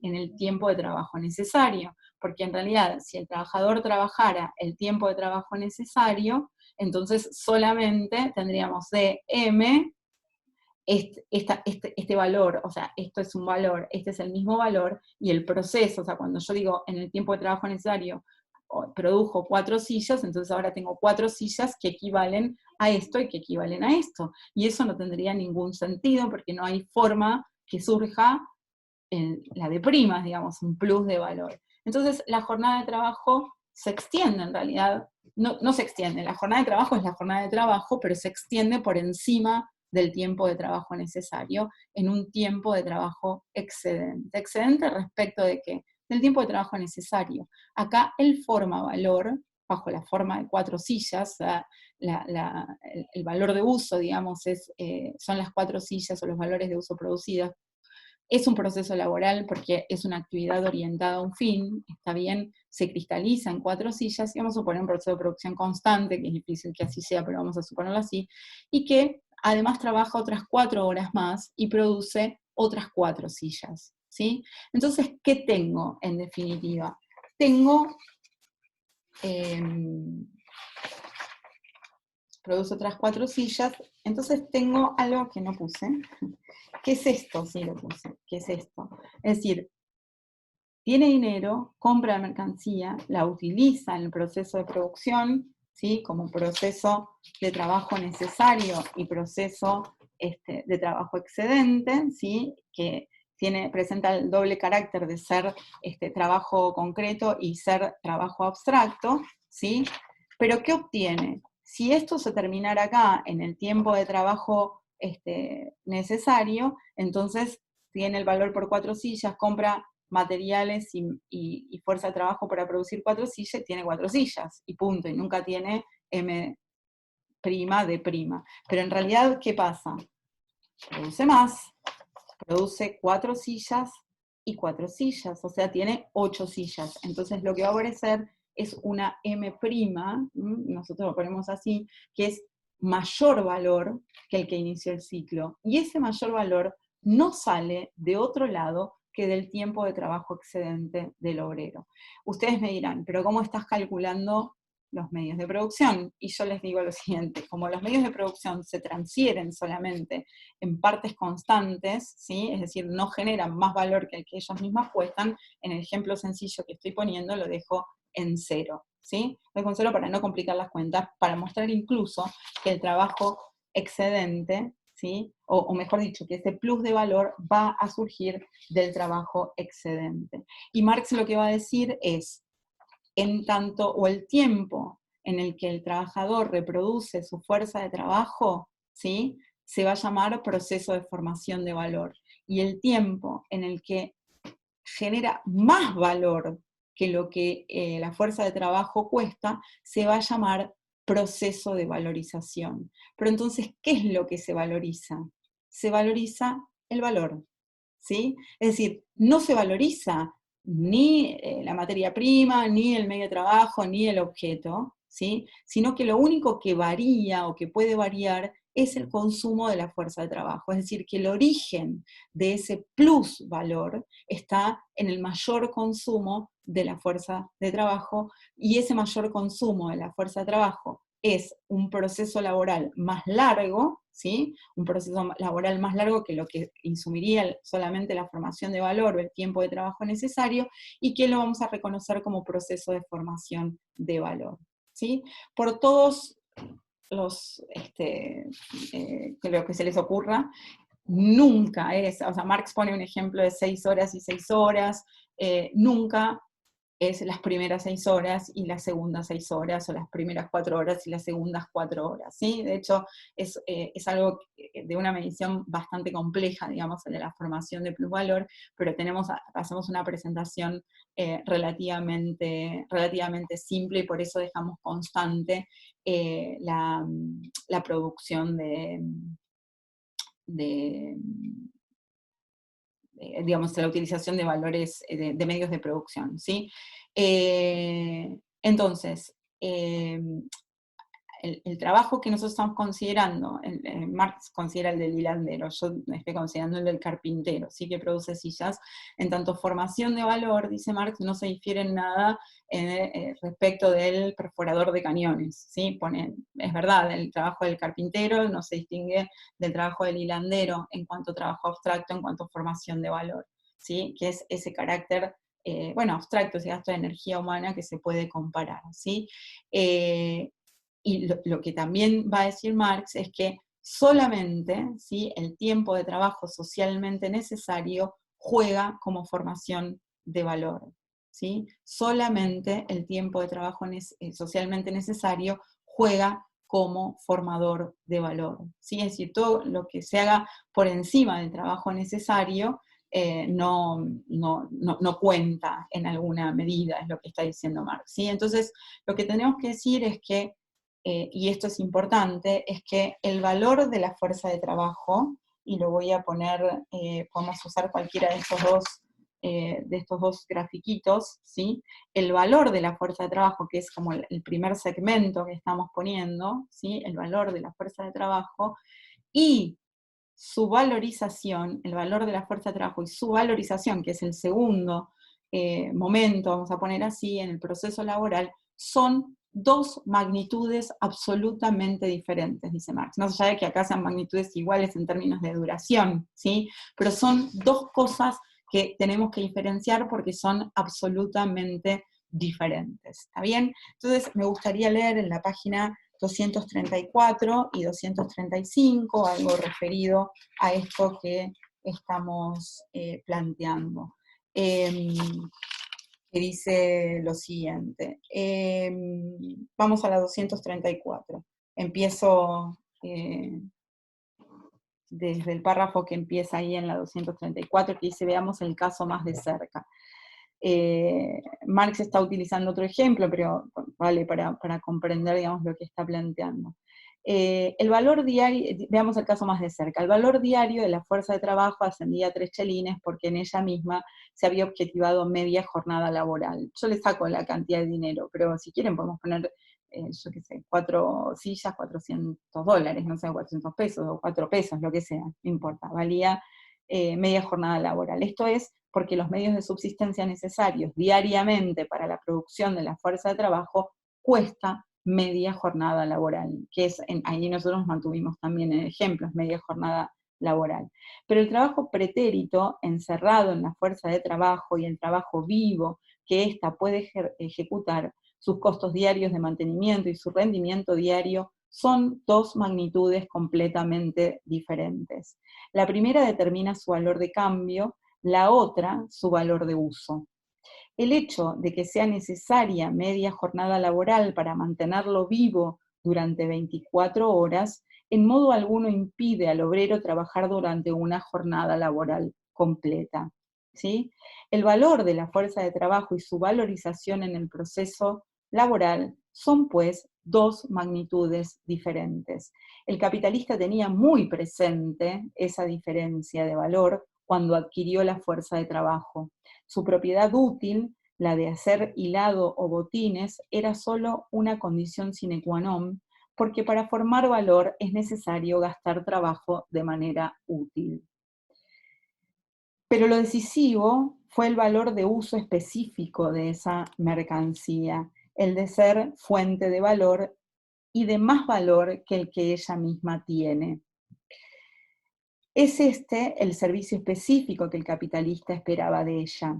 en el tiempo de trabajo necesario, porque en realidad, si el trabajador trabajara el tiempo de trabajo necesario, entonces solamente tendríamos de M este valor, o sea, esto es un valor, este es el mismo valor, y el proceso, o sea, cuando yo digo en el tiempo de trabajo necesario, produjo 4 sillas, entonces ahora tengo 4 sillas que equivalen a esto y que equivalen a esto. Y eso no tendría ningún sentido porque no hay forma que surja la de primas, digamos, un plus de valor. Entonces la jornada de trabajo se extiende en realidad, no se extiende, la jornada de trabajo es la jornada de trabajo, pero se extiende por encima del tiempo de trabajo necesario en un tiempo de trabajo excedente. ¿Excedente respecto de qué? Del tiempo de trabajo necesario. Acá él forma valor bajo la forma de 4 sillas, el valor de uso, digamos, son las 4 sillas o los valores de uso producidos. Es un proceso laboral porque es una actividad orientada a un fin, está bien, se cristaliza en 4 sillas, y vamos a suponer un proceso de producción constante, que es difícil que así sea, pero vamos a suponerlo así, y que además trabaja otras 4 horas más y produce otras 4 sillas, ¿sí? Entonces, ¿qué tengo en definitiva? Tengo, produce otras 4 sillas, entonces tengo algo que no puse. ¿Qué es esto? Sí, lo puse. ¿Qué es esto? Es decir, tiene dinero, compra la mercancía, la utiliza en el proceso de producción, ¿sí?, como proceso de trabajo necesario y proceso de trabajo excedente, ¿sí?, que presenta el doble carácter de ser trabajo concreto y ser trabajo abstracto, ¿sí? Pero ¿qué obtiene? Si esto se terminara acá en el tiempo de trabajo necesario, entonces tiene el valor por 4 sillas, compra materiales y fuerza de trabajo para producir 4 sillas, tiene 4 sillas, y punto, y nunca tiene M' de prima. Pero en realidad, ¿qué pasa? Produce más, produce 4 sillas y 4 sillas, o sea, tiene 8 sillas. Entonces lo que va a aparecer es una M', nosotros lo ponemos así, que es mayor valor que el que inició el ciclo. Y ese mayor valor no sale de otro lado que del tiempo de trabajo excedente del obrero. Ustedes me dirán, pero ¿cómo estás calculando los medios de producción? Y yo les digo lo siguiente, como los medios de producción se transfieren solamente en partes constantes, ¿sí?, es decir, no generan más valor que el que ellas mismas cuestan, en el ejemplo sencillo que estoy poniendo lo dejo en 0. ¿sí? Doy con cero para no complicar las cuentas, para mostrar incluso que el trabajo excedente, ¿sí? O mejor dicho, que ese plus de valor va a surgir del trabajo excedente. Y Marx lo que va a decir es, en tanto o el tiempo en el que el trabajador reproduce su fuerza de trabajo, ¿sí? Se va a llamar proceso de formación de valor. Y el tiempo en el que genera más valor que lo que la fuerza de trabajo cuesta, se va a llamar proceso de valorización. Pero entonces, ¿qué es lo que se valoriza? Se valoriza el valor, ¿sí? Es decir, no se valoriza ni la materia prima, ni el medio de trabajo, ni el objeto, ¿sí? Sino que lo único que varía o que puede variar es el consumo de la fuerza de trabajo. Es decir, que el origen de ese plus valor está en el mayor consumo de la fuerza de trabajo, y ese mayor consumo de la fuerza de trabajo es un proceso laboral más largo, ¿sí? Un proceso laboral más largo que lo que insumiría solamente la formación de valor o el tiempo de trabajo necesario, y que lo vamos a reconocer como proceso de formación de valor, ¿sí? Por todos los, lo que se les ocurra, nunca es, o sea, Marx pone un ejemplo de 6 horas y 6 horas, nunca es las primeras 6 horas y las segundas 6 horas, o las primeras 4 horas y las segundas 4 horas, ¿sí? De hecho, es algo de una medición bastante compleja, digamos, el de la formación de plusvalor, pero hacemos una presentación relativamente simple, y por eso dejamos constante la producción de digamos, la utilización de valores de medios de producción, ¿sí? Entonces, el trabajo que nosotros estamos considerando, Marx considera el del hilandero, yo estoy considerando el del carpintero, sí, que produce sillas, en tanto formación de valor, dice Marx, no se difiere en nada respecto del perforador de cañones, ¿sí? Es verdad, el trabajo del carpintero no se distingue del trabajo del hilandero en cuanto a trabajo abstracto, en cuanto a formación de valor, ¿sí? Que es ese carácter, bueno, abstracto, ese gasto de energía humana que se puede comparar, ¿sí? Y lo que también va a decir Marx es que solamente, ¿sí?, el tiempo de trabajo socialmente necesario juega como formación de valor, ¿sí? Solamente el tiempo de trabajo socialmente necesario juega como formador de valor, ¿sí? Es decir, todo lo que se haga por encima del trabajo necesario no cuenta en alguna medida, es lo que está diciendo Marx, ¿sí? Entonces, lo que tenemos que decir es que y esto es importante, es que el valor de la fuerza de trabajo, y lo voy a poner, podemos usar cualquiera de estos dos grafiquitos, ¿sí? El valor de la fuerza de trabajo, que es como el primer segmento que estamos poniendo, ¿sí? El valor de la fuerza de trabajo, y su valorización, el valor de la fuerza de trabajo y su valorización, que es el segundo momento, vamos a poner así, en el proceso laboral, son dos magnitudes absolutamente diferentes, dice Marx. Más allá de que acá sean magnitudes iguales en términos de duración, ¿sí? Pero son dos cosas que tenemos que diferenciar porque son absolutamente diferentes, ¿está bien? Entonces me gustaría leer en la página 234 y 235, algo referido a esto que estamos planteando. Que dice lo siguiente. Vamos a la 234. Empiezo desde el párrafo que empieza ahí en la 234, que dice, veamos el caso más de cerca. Marx está utilizando otro ejemplo, pero vale para comprender, digamos, lo que está planteando. El valor diario, veamos el caso más de cerca, el valor diario de la fuerza de trabajo ascendía a 3 chelines porque en ella misma se había objetivado media jornada laboral. Yo le saco la cantidad de dinero, pero si quieren podemos poner, yo qué sé, 4 sillas, $400, no sé, 400 pesos o 4 pesos, lo que sea, no importa, valía media jornada laboral. Esto es porque los medios de subsistencia necesarios diariamente para la producción de la fuerza de trabajo cuesta media jornada laboral, que es, ahí nosotros mantuvimos también en ejemplos, media jornada laboral. Pero el trabajo pretérito, encerrado en la fuerza de trabajo y el trabajo vivo que ésta puede ejecutar, sus costos diarios de mantenimiento y su rendimiento diario son dos magnitudes completamente diferentes. La primera determina su valor de cambio, la otra su valor de uso. El hecho de que sea necesaria media jornada laboral para mantenerlo vivo durante 24 horas, en modo alguno impide al obrero trabajar durante una jornada laboral completa. ¿Sí? El valor de la fuerza de trabajo y su valorización en el proceso laboral son, pues, dos magnitudes diferentes. El capitalista tenía muy presente esa diferencia de valor cuando adquirió la fuerza de trabajo. Su propiedad útil, la de hacer hilado o botines, era solo una condición sine qua non, porque para formar valor es necesario gastar trabajo de manera útil. Pero lo decisivo fue el valor de uso específico de esa mercancía, el de ser fuente de valor y de más valor que el que ella misma tiene. Es este el servicio específico que el capitalista esperaba de ella.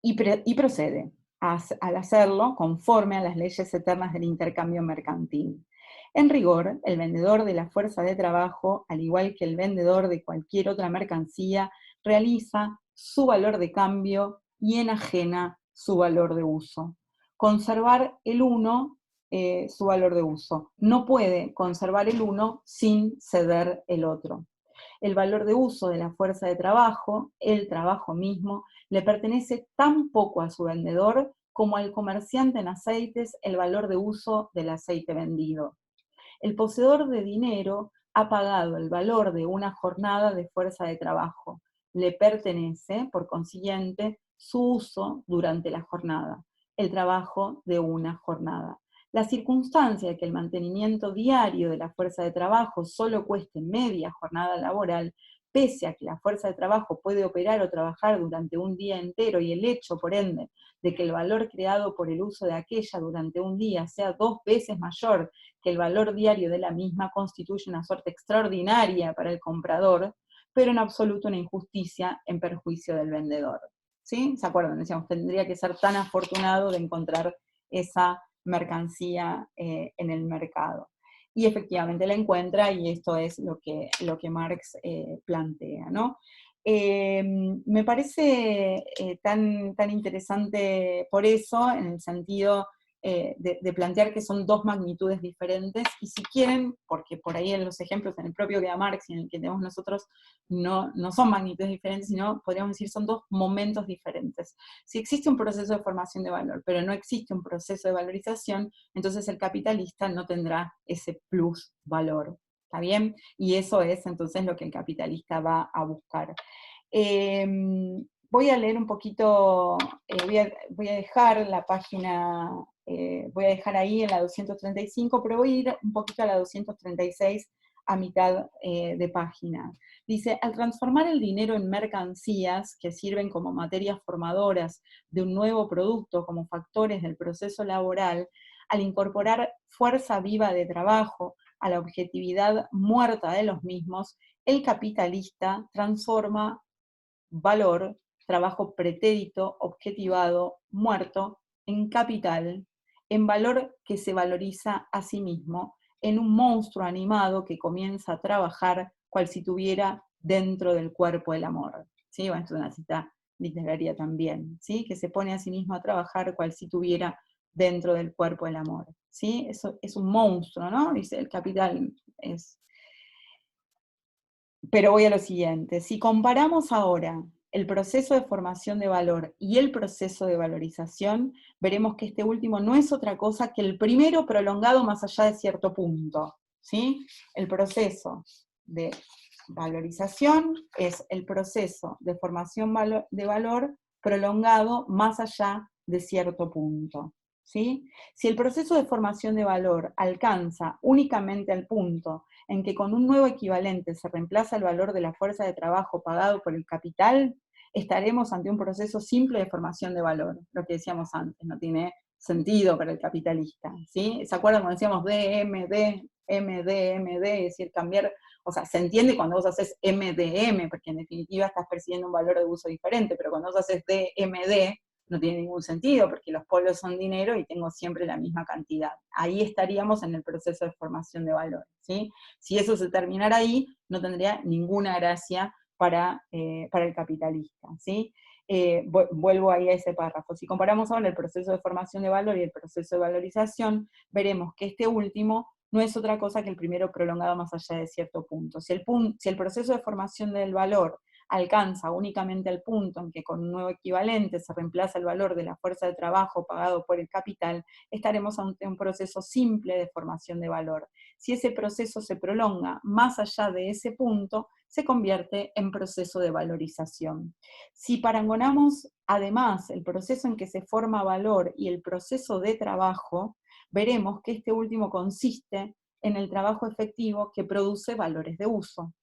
Y procede al hacerlo conforme a las leyes eternas del intercambio mercantil. En rigor, el vendedor de la fuerza de trabajo, al igual que el vendedor de cualquier otra mercancía, realiza su valor de cambio y enajena su valor de uso. Conservar el uno, su valor de uso. No puede conservar el uno sin ceder el otro. El valor de uso de la fuerza de trabajo, el trabajo mismo, le pertenece tan poco a su vendedor como al comerciante en aceites el valor de uso del aceite vendido. El poseedor de dinero ha pagado el valor de una jornada de fuerza de trabajo. Le pertenece, por consiguiente, su uso durante la jornada, el trabajo de una jornada. La circunstancia de que el mantenimiento diario de la fuerza de trabajo solo cueste media jornada laboral, pese a que la fuerza de trabajo puede operar o trabajar durante un día entero, y el hecho, por ende, de que el valor creado por el uso de aquella durante un día sea 2 veces mayor que el valor diario de la misma, constituye una suerte extraordinaria para el comprador, pero en absoluto una injusticia en perjuicio del vendedor. ¿Sí? ¿Se acuerdan? Decíamos, tendría que ser tan afortunado de encontrar esa mercancía en el mercado. Y efectivamente la encuentra, y esto es lo que Marx plantea, ¿no? Me parece tan interesante por eso, en el sentido de plantear que son dos magnitudes diferentes, y si quieren, porque por ahí en los ejemplos, en el propio que da Marx y en el que tenemos nosotros, no son magnitudes diferentes, sino podríamos decir son dos momentos diferentes. Si existe un proceso de formación de valor, pero no existe un proceso de valorización, entonces el capitalista no tendrá ese plus valor. ¿Está bien? Y eso es entonces lo que el capitalista va a buscar. Voy a leer un poquito, voy a dejar la página, voy a dejar ahí en la 235, pero voy a ir un poquito a la 236 a mitad de página. Dice, al transformar el dinero en mercancías que sirven como materias formadoras de un nuevo producto, como factores del proceso laboral, al incorporar fuerza viva de trabajo a la objetividad muerta de los mismos, el capitalista transforma valor, trabajo pretérito, objetivado, muerto, en capital, en valor que se valoriza a sí mismo, en un monstruo animado que comienza a trabajar cual si tuviera dentro del cuerpo el amor. ¿Sí? Bueno, esto es una cita literaria también, ¿sí? Que se pone a sí mismo a trabajar cual si tuviera dentro del cuerpo el amor. ¿Sí? Eso es un monstruo, ¿no? Dice, el capital es... Pero voy a lo siguiente, si comparamos ahora el proceso de formación de valor y el proceso de valorización, veremos que este último no es otra cosa que el primero prolongado más allá de cierto punto, ¿sí? El proceso de valorización es el proceso de formación de valor prolongado más allá de cierto punto, ¿sí? Si el proceso de formación de valor alcanza únicamente al punto en que con un nuevo equivalente se reemplaza el valor de la fuerza de trabajo pagado por el capital, estaremos ante un proceso simple de formación de valor, lo que decíamos antes, no tiene sentido para el capitalista, ¿sí? ¿Se acuerdan cuando decíamos DMD, MD, MD, es decir, cambiar, o sea, se entiende cuando vos haces MDM, porque en definitiva estás persiguiendo un valor de uso diferente, pero cuando vos haces DMD, no tiene ningún sentido, porque los polos son dinero y tengo siempre la misma cantidad. Ahí estaríamos en el proceso de formación de valor, ¿sí? Si eso se terminara ahí, no tendría ninguna gracia para el capitalista, ¿sí? Vuelvo ahí a ese párrafo. Si comparamos ahora el proceso de formación de valor y el proceso de valorización, veremos que este último no es otra cosa que el primero prolongado más allá de cierto punto. Si el proceso de formación del valor alcanza únicamente al punto en que con un nuevo equivalente se reemplaza el valor de la fuerza de trabajo pagado por el capital, estaremos ante un proceso simple de formación de valor. Si ese proceso se prolonga más allá de ese punto, se convierte en proceso de valorización. Si parangonamos además el proceso en que se forma valor y el proceso de trabajo, veremos que este último consiste en el trabajo efectivo que produce valores de uso.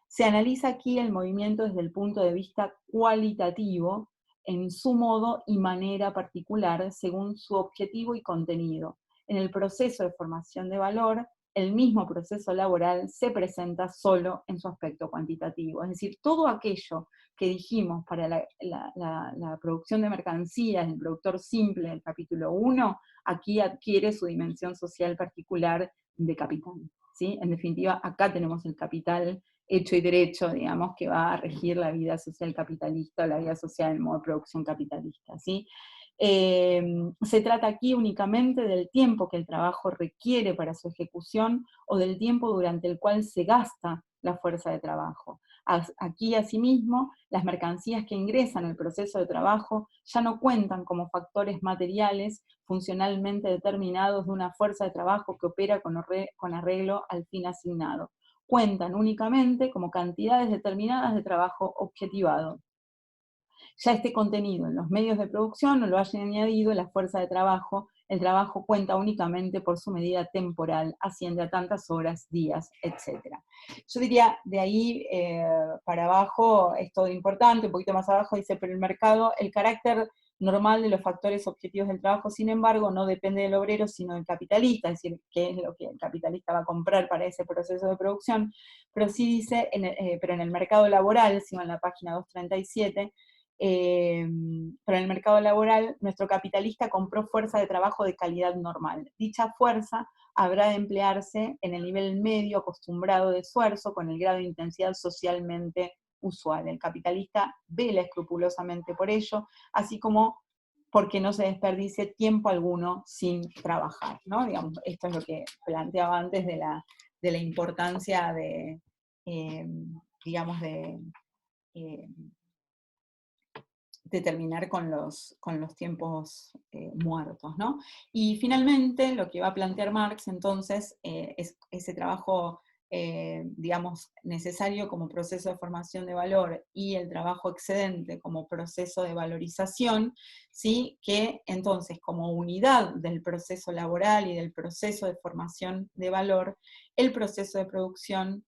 Se analiza aquí el movimiento desde el punto de vista cualitativo, en su modo y manera particular, según su objetivo y contenido. En el proceso de formación de valor, el mismo proceso laboral se presenta solo en su aspecto cuantitativo. Es decir, todo aquello que dijimos para la producción de mercancías, el productor simple del capítulo 1, aquí adquiere su dimensión social particular de capital, ¿sí? En definitiva, acá tenemos el capital hecho y derecho, digamos, que va a regir la vida social capitalista, la vida social en modo de producción capitalista, ¿sí? Se trata aquí únicamente del tiempo que el trabajo requiere para su ejecución o del tiempo durante el cual se gasta la fuerza de trabajo. Aquí, asimismo, las mercancías que ingresan al proceso de trabajo ya no cuentan como factores materiales funcionalmente determinados de una fuerza de trabajo que opera con arreglo al fin asignado. Cuentan únicamente como cantidades determinadas de trabajo objetivado. Ya esté contenido en los medios de producción o lo haya añadido la fuerza de trabajo, el trabajo cuenta únicamente por su medida temporal, asciende a tantas horas, días, etc. Yo diría, de ahí para abajo es todo importante, un poquito más abajo dice, pero el mercado, el carácter normal de los factores objetivos del trabajo, sin embargo, no depende del obrero, sino del capitalista, es decir, qué es lo que el capitalista va a comprar para ese proceso de producción, pero sí dice, pero en el mercado laboral, sigo en la página 237, pero en el mercado laboral, nuestro capitalista compró fuerza de trabajo de calidad normal. Dicha fuerza habrá de emplearse en el nivel medio acostumbrado de esfuerzo con el grado de intensidad socialmente usual. El capitalista vela escrupulosamente por ello, así como porque no se desperdicie tiempo alguno sin trabajar, ¿no? Digamos, esto es lo que planteaba antes de la importancia de, digamos, eh, de terminar con los tiempos muertos, ¿no? Y finalmente, lo que va a plantear Marx, entonces, es ese trabajo, digamos, necesario como proceso de formación de valor y el trabajo excedente como proceso de valorización, ¿sí? Que entonces, como unidad del proceso laboral y del proceso de formación de valor, el proceso de producción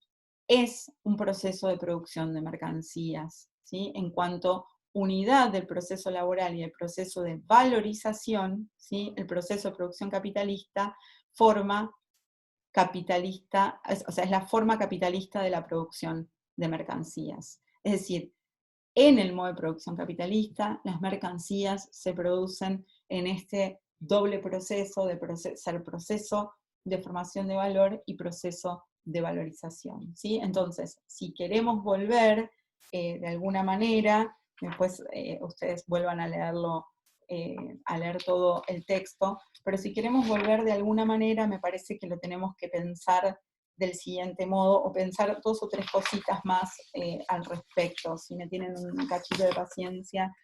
es un proceso de producción de mercancías, ¿sí? En cuanto unidad del proceso laboral y el proceso de valorización, ¿sí? El proceso de producción capitalista forma capitalista, o sea, es la forma capitalista de la producción de mercancías. Es decir, en el modo de producción capitalista, las mercancías se producen en este doble proceso de ser proceso de formación de valor y proceso de valorización, ¿sí? Entonces, si queremos volver de alguna manera, después ustedes vuelvan a leerlo, a leer todo el texto, pero si queremos volver de alguna manera, me parece que lo tenemos que pensar del siguiente modo, o pensar 2 o 3 cositas más al respecto, si me tienen un cachito de paciencia,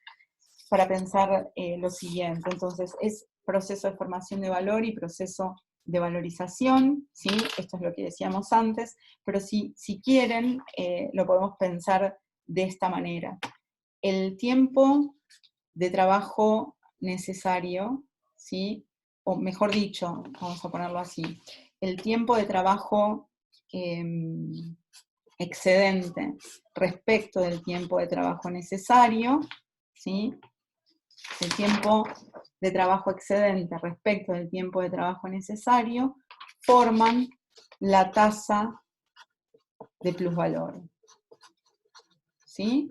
para pensar lo siguiente. Entonces, es proceso de formación de valor y proceso de valorización, ¿sí? Esto es lo que decíamos antes, pero si quieren, lo podemos pensar de esta manera. El tiempo de trabajo necesario, ¿sí? O mejor dicho, vamos a ponerlo así, el tiempo de trabajo excedente respecto del tiempo de trabajo necesario, ¿sí? El tiempo de trabajo excedente respecto del tiempo de trabajo necesario forman la tasa de plusvalor, ¿sí?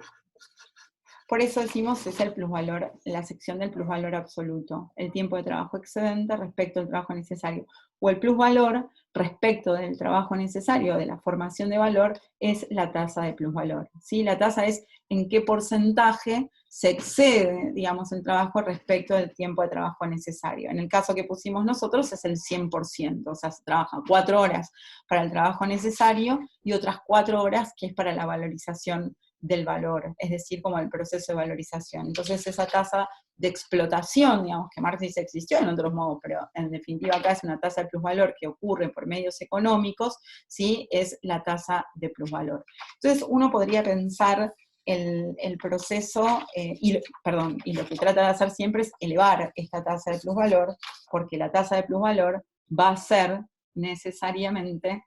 Por eso decimos es el plusvalor, la sección del plusvalor absoluto, el tiempo de trabajo excedente respecto al trabajo necesario, o el plusvalor respecto del trabajo necesario, de la formación de valor, es la tasa de plusvalor, ¿sí? La tasa es en qué porcentaje se excede, digamos, el trabajo respecto del tiempo de trabajo necesario. En el caso que pusimos nosotros es el 100%, o sea, se trabaja 4 horas para el trabajo necesario y otras 4 horas que es para la valorización del valor, es decir, como el proceso de valorización. Entonces esa tasa de explotación, digamos, que Marx dice existió en otros modos, pero en definitiva acá es una tasa de plusvalor que ocurre por medios económicos, ¿sí? Es la tasa de plusvalor. Entonces uno podría pensar el proceso, y lo que trata de hacer siempre es elevar esta tasa de plusvalor, porque la tasa de plusvalor va a ser necesariamente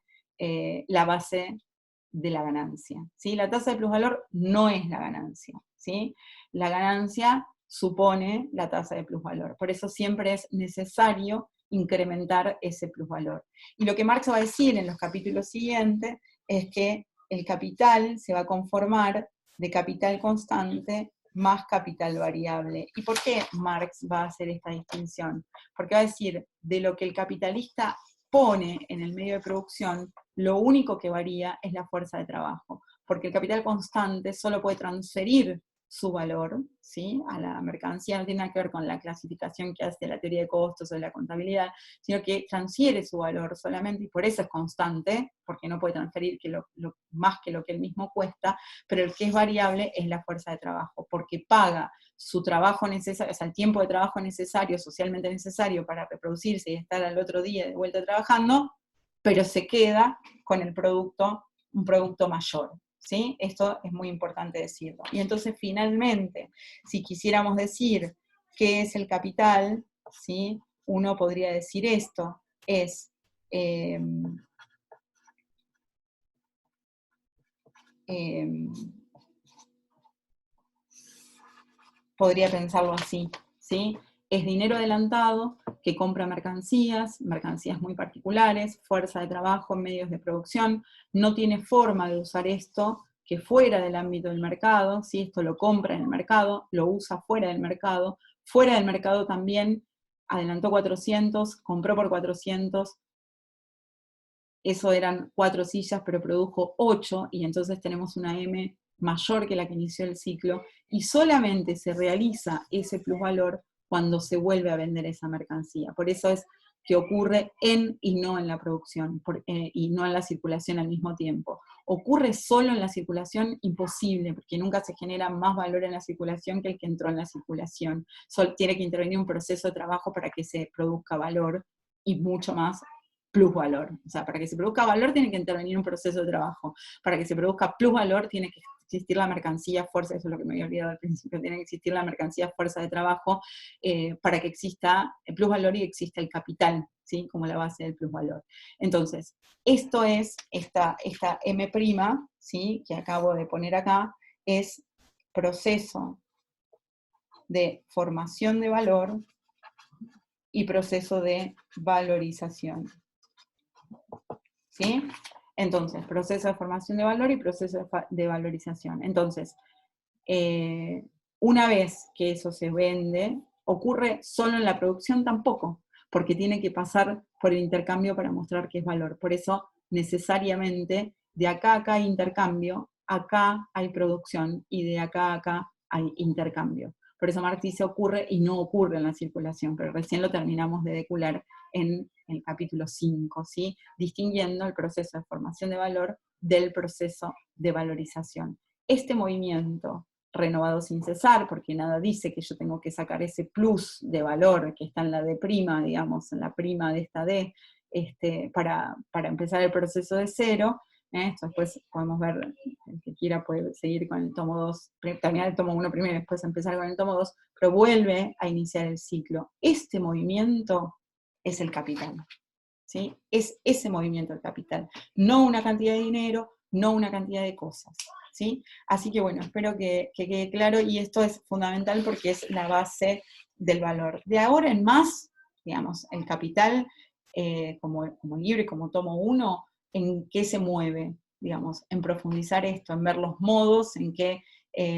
la base de la ganancia, ¿sí? La tasa de plusvalor no es la ganancia, ¿sí? La ganancia supone la tasa de plusvalor, por eso siempre es necesario incrementar ese plusvalor. Y lo que Marx va a decir en los capítulos siguientes es que el capital se va a conformar de capital constante más capital variable. ¿Y por qué Marx va a hacer esta distinción? Porque va a decir, de lo que el capitalista pone en el medio de producción, lo único que varía es la fuerza de trabajo, porque el capital constante solo puede transferir su valor, ¿sí? A la mercancía, no tiene nada que ver con la clasificación que hace la teoría de costos o de la contabilidad, sino que transfiere su valor solamente, y por eso es constante, porque no puede transferir más que lo que él mismo cuesta, pero el que es variable es la fuerza de trabajo, porque paga su trabajo necesario, o sea, el tiempo de trabajo necesario, socialmente necesario para reproducirse y estar al otro día de vuelta trabajando, pero se queda con el producto, un producto mayor, ¿sí? Esto es muy importante decirlo. Y entonces, finalmente, si quisiéramos decir qué es el capital, ¿sí? Uno podría decir esto, es... podría pensarlo así, ¿sí? Es dinero adelantado que compra mercancías, mercancías muy particulares, fuerza de trabajo, medios de producción, no tiene forma de usar esto que fuera del ámbito del mercado, ¿sí? Esto lo compra en el mercado, lo usa fuera del mercado también adelantó 400, compró por 400, eso eran 4 sillas, pero produjo 8, y entonces tenemos una M mayor que la que inició el ciclo, y solamente se realiza ese plusvalor cuando se vuelve a vender esa mercancía. Por eso es que ocurre en y no en la producción, y no en la circulación al mismo tiempo. Ocurre solo en la circulación, imposible, porque nunca se genera más valor en la circulación que el que entró en la circulación. Tiene que intervenir un proceso de trabajo para que se produzca valor, y mucho más plusvalor. O sea, para que se produzca valor tiene que intervenir un proceso de trabajo. Para que se produzca plusvalor tiene que existir la mercancía fuerza, eso es lo que me había olvidado al principio, tiene que existir la mercancía fuerza de trabajo para que exista el plusvalor y exista el capital, ¿sí? Como la base del plusvalor. Entonces, esto es, esta M', ¿sí? Que acabo de poner acá, es proceso de formación de valor y proceso de valorización. ¿Sí? Entonces, proceso de formación de valor y proceso de valorización. Entonces, una vez que eso se vende, ocurre solo en la producción tampoco, porque tiene que pasar por el intercambio para mostrar que es valor. Por eso, necesariamente, de acá a acá hay intercambio, acá hay producción, y de acá a acá hay intercambio. Por eso Marx dice ocurre y no ocurre en la circulación, pero recién lo terminamos de decular en el capítulo 5, ¿sí? Distinguiendo el proceso de formación de valor del proceso de valorización. Este movimiento renovado sin cesar, porque nada dice que yo tengo que sacar ese plus de valor que está en la D', digamos, en la prima de esta D, para empezar el proceso de cero. Esto después podemos ver, el que quiera puede seguir con el tomo 2, terminar el tomo 1 primero y después empezar con el tomo 2, pero vuelve a iniciar el ciclo. Este movimiento es el capital, ¿sí? Es ese movimiento el capital, no una cantidad de dinero, no una cantidad de cosas, ¿sí? Así que bueno, espero que quede claro, y esto es fundamental porque es la base del valor. De ahora en más, digamos, el capital como libre, como tomo 1, ¿en qué se mueve? Digamos, en profundizar esto, en ver los modos en que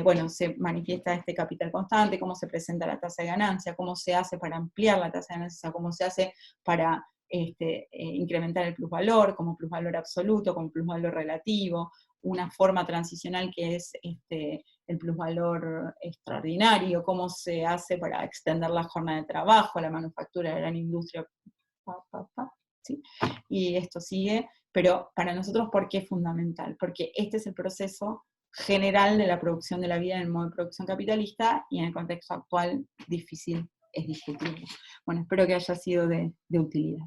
bueno, se manifiesta este capital constante, cómo se presenta la tasa de ganancia, cómo se hace para ampliar la tasa de ganancia, o sea, cómo se hace para incrementar el plusvalor, como plusvalor absoluto, como plusvalor relativo, una forma transicional que es el plusvalor extraordinario, cómo se hace para extender la jornada de trabajo, la manufactura, la gran industria, ¿sí? Y esto sigue, pero para nosotros, ¿por qué es fundamental? Porque este es el proceso general de la producción de la vida en el modo de producción capitalista, y en el contexto actual difícil es discutirlo. Bueno, espero que haya sido de utilidad.